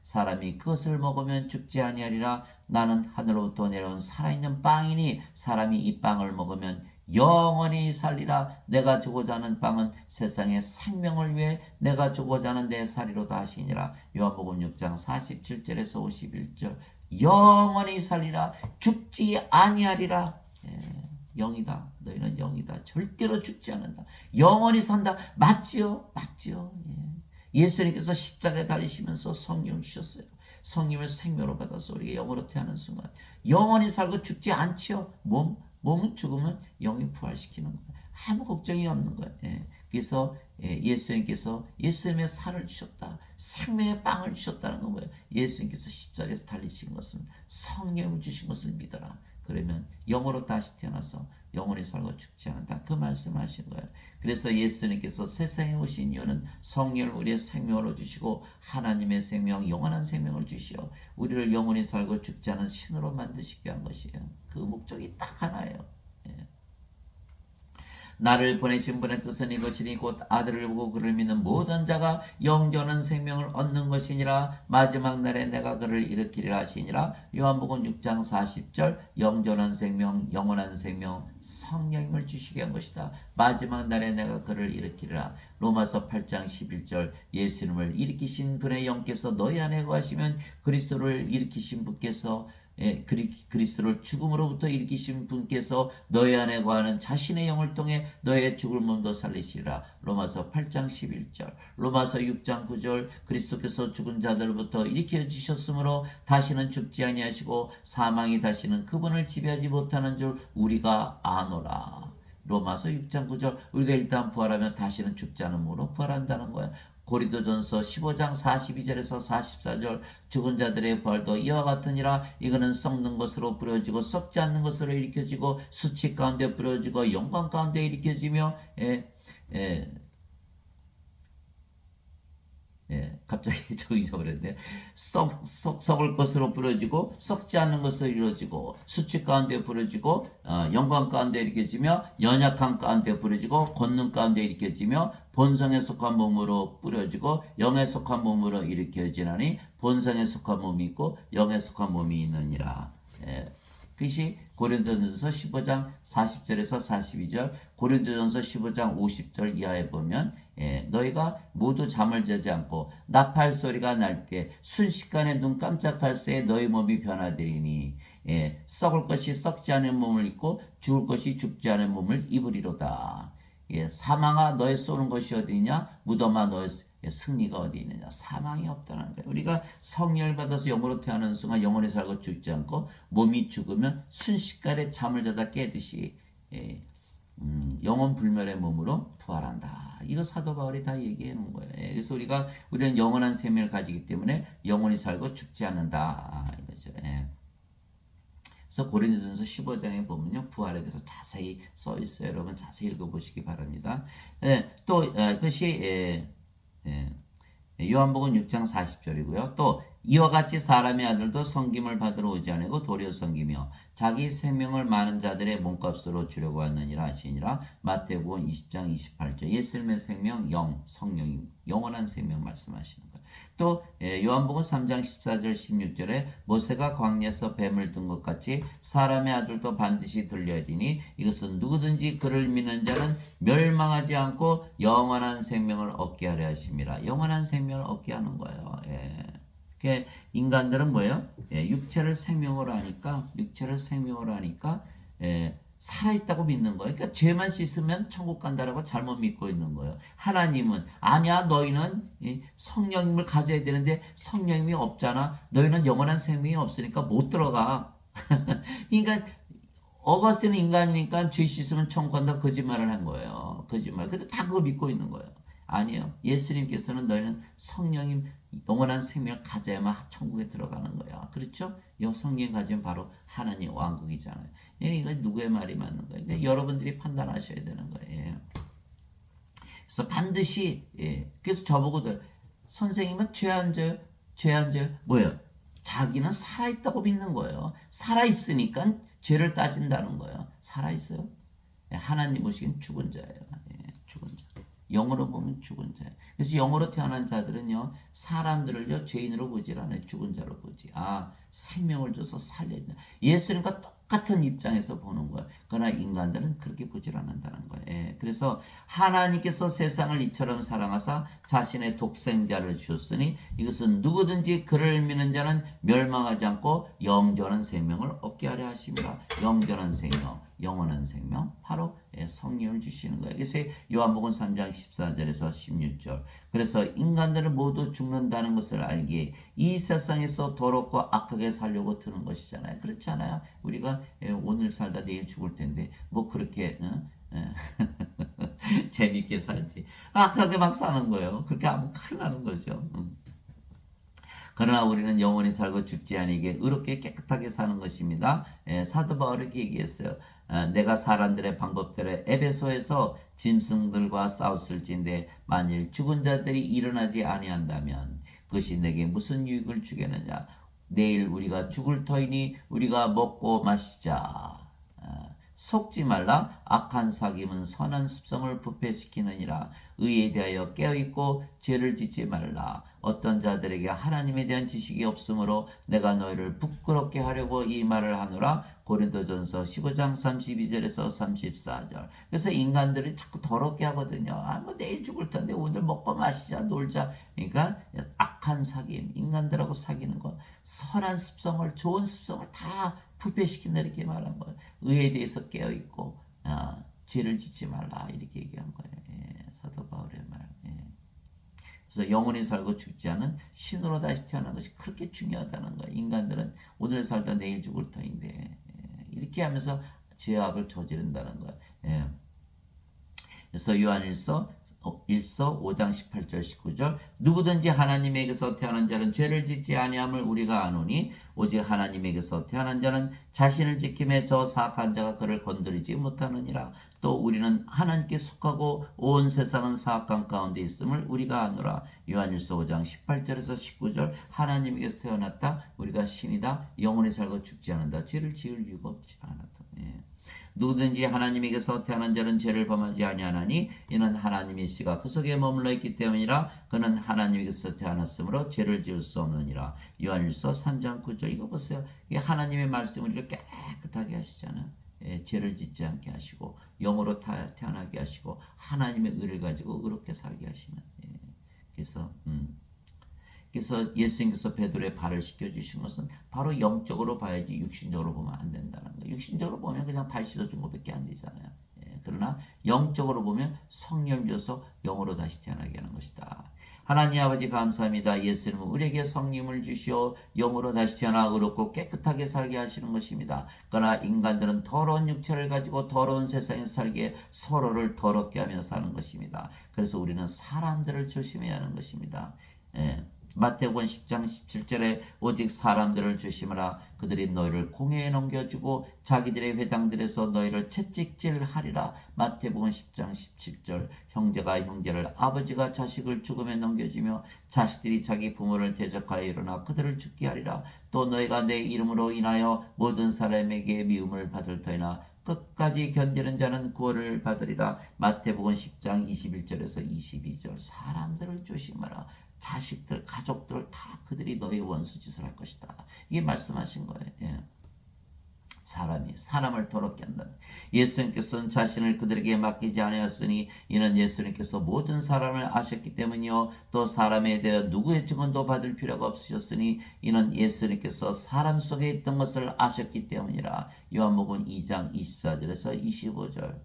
사람이 그것을 먹으면 죽지 아니하리라. 나는 하늘로부터 내려온 살아있는 빵이니 사람이 이 빵을 먹으면 영원히 살리라. 내가 주고자 하는 빵은 세상의 생명을 위해 내가 주고자 하는 내 살이로다 하시니라. 요한복음 6장 47절에서 51절. 영원히 살리라. 죽지 아니하리라. 영이다. 너희는 영이다. 절대로 죽지 않는다. 영원히 산다. 맞지요? 맞지요? 예수님께서 십자가에 달리시면서 성령을 주셨어요. 성령을 생명으로 받아서 우리가 영으로 태어나는 순간 영원히 살고 죽지 않지요. 몸은 죽으면 영이 부활시키는 거예요. 아무 걱정이 없는 거예요. 그래서 예수님께서 예수님의 살을 주셨다. 생명의 빵을 주셨다는 건 뭐예요? 예수님께서 십자가에서 달리신 것은 성령을 주신 것을 믿어라. 그러면 영으로 다시 태어나서 영원히 살고 죽지 않는다. 그 말씀하신 거예요. 그래서 예수님께서 세상에 오신 이유는 성령을 우리의 생명으로 주시고 하나님의 생명, 영원한 생명을 주시어 우리를 영원히 살고 죽지 않은 신으로 만드시기 위한 것이에요. 그 목적이 딱 하나예요. 나를 보내신 분의 뜻은 이것이니 곧 아들을 보고 그를 믿는 모든 자가 영원한 생명을 얻는 것이니라. 마지막 날에 내가 그를 일으키리라 하시니라. 요한복음 6장 40절. 영원한 생명, 영원한 생명, 성령님을 주시게 한 것이다. 마지막 날에 내가 그를 일으키리라. 로마서 8장 11절. 예수님을 일으키신 분의 영께서 너희 안에 거하시면 그리스도를 일으키신 분께서 그리스도를 죽음으로부터 일으키신 분께서 너희 안에 거하는 자신의 영을 통해 너의 죽을 몸도 살리시리라. 로마서 8장 11절. 로마서 6장 9절. 그리스도께서 죽은 자들부터 일으켜 주셨으므로 다시는 죽지 아니하시고 사망이 다시는 그분을 지배하지 못하는 줄 우리가 아노라. 로마서 6장 9절. 우리가 일단 부활하면 다시는 죽지 않으므로 부활한다는 거야. 고린도전서 15장 42절에서 44절. 죽은 자들의 부활도 이와 같으니라. 이거는 썩는 것으로 뿌려지고 썩지 않는 것으로 일으켜지고 수치 가운데 뿌려지고 영광 가운데 일으켜지며 갑자기 저 잊어버렸네. 썩을 것으로 부러지고 썩지 않는 것으로 이루어지고 수치 가운데 부러지고 영광 가운데 일으켜지며 연약한 가운데 부러지고 권능 가운데 일으켜지며 본성에 속한 몸으로 뿌려지고 영에 속한 몸으로 일으켜지나니 본성에 속한 몸이 있고 영에 속한 몸이 있느니라. 그것이 고린도전서 15장 40절에서 42절, 고린도전서 15장 50절 이하에 보면 너희가 모두 잠을 자지 않고 나팔 소리가 날 때 순식간에 눈 깜짝할 새에 너희 몸이 변화되리니 썩을 것이 썩지 않은 몸을 입고 죽을 것이 죽지 않은 몸을 입으리로다. 사망아 너의 쏘는 것이 어디냐? 무덤아 너의 승리가 어디 있느냐? 사망이 없다는 거예요. 우리가 성령을 받아서 영으로 태어나는 순간 영원히 살고 죽지 않고 몸이 죽으면 순식간에 잠을 자다 깨듯이 영원 불멸의 몸으로 부활한다. 이거 사도 바울이 다 얘기해 놓은 거예요. 그래서 우리는 영원한 생명을 가지기 때문에 영원히 살고 죽지 않는다. 이거죠. 그래서 고린도전서 15장에 보면요, 부활에 대해서 자세히 써 있어요. 여러분 자세히 읽어보시기 바랍니다. 또 그것이 요한복음 6장 40절이고요. 또 이와 같이 사람의 아들도 섬김을 받으러 오지 않고 도리어 섬기며 자기 생명을 많은 자들의 몸값으로 주려고 하느니라 하시니라. 마태복음 20장 28절. 예수님의 생명, 성령이 영원한 생명 말씀하시는 거예요. 또 요한복음 3장 14절 16절에 모세가 광야에서 뱀을 든 것 같이 사람의 아들도 반드시 들려야 되니 이것은 누구든지 그를 믿는 자는 멸망하지 않고 영원한 생명을 얻게 하려 하심이라. 영원한 생명을 얻게 하는 거예요. 그러니까 인간들은 뭐예요? 육체를 생명으로 하니까 살아있다고 믿는 거예요. 그러니까 죄만 씻으면 천국 간다라고 잘못 믿고 있는 거예요. 하나님은 아니야, 너희는 성령님을 가져야 되는데 성령님이 없잖아. 너희는 영원한 생명이 없으니까 못 들어가. 그러니까 어거스틴은 인간이니까 죄 씻으면 천국 간다 거짓말을 한 거예요. 거짓말. 근데 다 그거 믿고 있는 거예요. 아니요. 예수님께서는 너희는 성령님 영원한 생명을 가져야만 천국에 들어가는 거야. 그렇죠? 이 성령 가지면 바로 하나님 왕국이잖아요. 이거 누구의 말이 맞는 거예요? 근데 여러분들이 판단하셔야 되는 거예요. 그래서 반드시 그래서 저보고들 선생님은 죄 안 져요? 죄 안 져요? 뭐예요? 자기는 살아있다고 믿는 거예요. 살아있으니까 죄를 따진다는 거예요. 살아있어요? 하나님 보시기엔 죽은 자예요. 죽은 자. 영어로 보면 죽은 자예요. 그래서 영어로 태어난 자들은요, 사람들을요, 죄인으로 보질 않아요. 죽은 자로 보지. 아, 생명을 줘서 살린다. 예수님과 똑같은 입장에서 보는 거예요. 그러나 인간들은 그렇게 보질 않는다는 거예요. 그래서 하나님께서 세상을 이처럼 사랑하사 자신의 독생자를 주셨으니 이것은 누구든지 그를 믿는 자는 멸망하지 않고 영원한 생명을 얻게 하려 하심이라. 영원한 생명, 영원한 생명, 바로 성령을 주시는 거예요. 그래서 요한복음 3장 14절에서 16절. 그래서 인간들은 모두 죽는다는 것을 알기에 이 세상에서 더럽고 악하게 살려고 드는 것이잖아요. 그렇지 않아요? 우리가 오늘 살다 내일 죽을 텐데 뭐 그렇게 재밌게 살지. 악하게 막 사는 거예요. 그렇게 하면 큰일 나는 거죠. 그러나 우리는 영원히 살고 죽지 아니게 의롭게 깨끗하게 사는 것입니다. 사도 바울이 이렇게 얘기했어요. 내가 사람들의 방법대로 에베소에서 짐승들과 싸웠을진데 만일 죽은 자들이 일어나지 아니한다면 그것이 내게 무슨 유익을 주겠느냐. 내일 우리가 죽을 터이니 우리가 먹고 마시자. 속지 말라. 악한 사귐은 선한 습성을 부패시키느니라. 의에 대하여 깨어있고 죄를 짓지 말라. 어떤 자들에게 하나님에 대한 지식이 없으므로 내가 너희를 부끄럽게 하려고 이 말을 하노라. 고린도전서 15장 32절에서 34절. 그래서 인간들이 자꾸 더럽게 하거든요. 뭐 내일 죽을 텐데 오늘 먹고 마시자, 놀자. 그러니까 악한 사귐, 인간들하고 사귀는 것, 선한 습성을, 좋은 습성을 다 부패시킨다 이렇게 말한 거예요. 의에 대해서 깨어있고 죄를 짓지 말라 이렇게 얘기한 거예요. 사도 바울의 말. 그래서 영원히 살고 죽지 않은 신으로 다시 태어난 것이 그렇게 중요하다는 거예요. 인간들은 오늘 살다 내일 죽을 터인데 이렇게 하면서 죄악을 저지른다는 거예요. 그래서 요한일서 5장 18절 19절 누구든지 하나님에게서 태어난 자는 죄를 짓지 아니함을 우리가 아노니 오직 하나님에게서 태어난 자는 자신을 지킴에 저 사악한 자가 그를 건드리지 못하느니라. 또 우리는 하나님께 속하고 온 세상은 사악한 가운데 있음을 우리가 아노라. 요한일서 5장 18절에서 19절 하나님에게서 태어났다. 우리가 신이다. 영원히 살고 죽지 않는다. 죄를 지을 이유가 없지 않았다. 누구든지 하나님에게서 태어난 자는 죄를 범하지 아니하나니 이는 하나님의 씨가 그 속에 머물러 있기 때문이라. 그는 하나님에게서 태어났으므로 죄를 지을 수 없느니라. 요한일서 3장 9절. 이거 보세요. 이게 하나님의 말씀을 이렇게 깨끗하게 하시잖아요. 죄를 짓지 않게 하시고 영으로 태어나게 하시고 하나님의 의를 가지고 의롭게 살게 하시는. 그래서 예수님께서 베드로의 발을 씻겨주신 것은 바로 영적으로 봐야지 육신적으로 보면 안 된다는 거예요. 육신적으로 보면 그냥 발 씻어준 것밖에 안 되잖아요. 그러나 영적으로 보면 성령 줘서 영으로 다시 태어나게 하는 것이다. 하나님 아버지 감사합니다. 예수님은 우리에게 성령을 주시어 영으로 다시 태어나 의롭고 깨끗하게 살게 하시는 것입니다. 그러나 인간들은 더러운 육체를 가지고 더러운 세상에서 살기에 서로를 더럽게 하며 사는 것입니다. 그래서 우리는 사람들을 조심해야 하는 것입니다. 마태복음 10장 17절에 오직 사람들을 조심하라. 그들이 너희를 공회에 넘겨주고 자기들의 회당들에서 너희를 채찍질하리라. 마태복음 10장 17절. 형제가 형제를, 아버지가 자식을 죽음에 넘겨주며 자식들이 자기 부모를 대적하여 일어나 그들을 죽게 하리라. 또 너희가 내 이름으로 인하여 모든 사람에게 미움을 받을 터이나 끝까지 견디는 자는 구원을 받으리라. 마태복음 10장 21절에서 22절. 사람들을 조심하라. 자식들, 가족들 다 그들이 너의 원수짓을 할 것이다. 이게 말씀하신 거예요. 사람이 사람을 더럽게 한다. 예수님께서는 자신을 그들에게 맡기지 아니하였으니 이는 예수님께서 모든 사람을 아셨기 때문이요 또 사람에 대하여 누구의 증언도 받을 필요가 없으셨으니 이는 예수님께서 사람 속에 있던 것을 아셨기 때문이라. 요한복음 2장 24절에서 25절.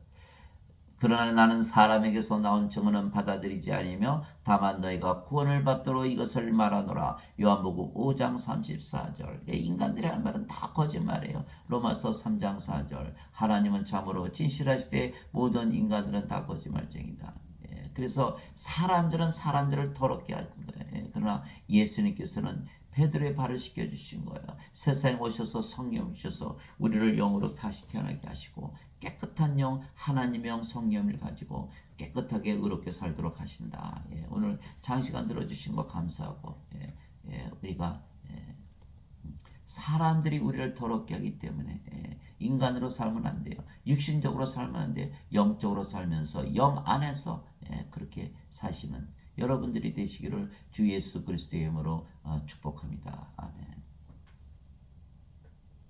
그러나 나는 사람에게서 나온 증언은 받아들이지 아니며 다만 너희가 구원을 받도록 이것을 말하노라. 요한복음 5장 34절. 인간들이 하는 말은 다 거짓말이에요. 로마서 3장 4절. 하나님은 참으로 진실하시되 모든 인간들은 다 거짓말쟁이다. 그래서 사람들은 사람들을 더럽게 하는 거예요. 그러나 예수님께서는 베드로의 발을 씻겨주신 거예요. 세상에 오셔서 성령 주셔서 우리를 영으로 다시 태어나게 하시고 깨끗한 영, 하나님의 영, 성령을 가지고 깨끗하게 의롭게 살도록 하신다. 오늘 장시간 들어주신 거 감사하고 우리가 사람들이 우리를 더럽게 하기 때문에 인간으로 살면 안 돼요. 육신적으로 살면 안 돼요. 영적으로 살면서 영 안에서 그렇게 사시는 여러분들이 되시기를 주 예수 그리스도의 이름으로 축복합니다. 아멘.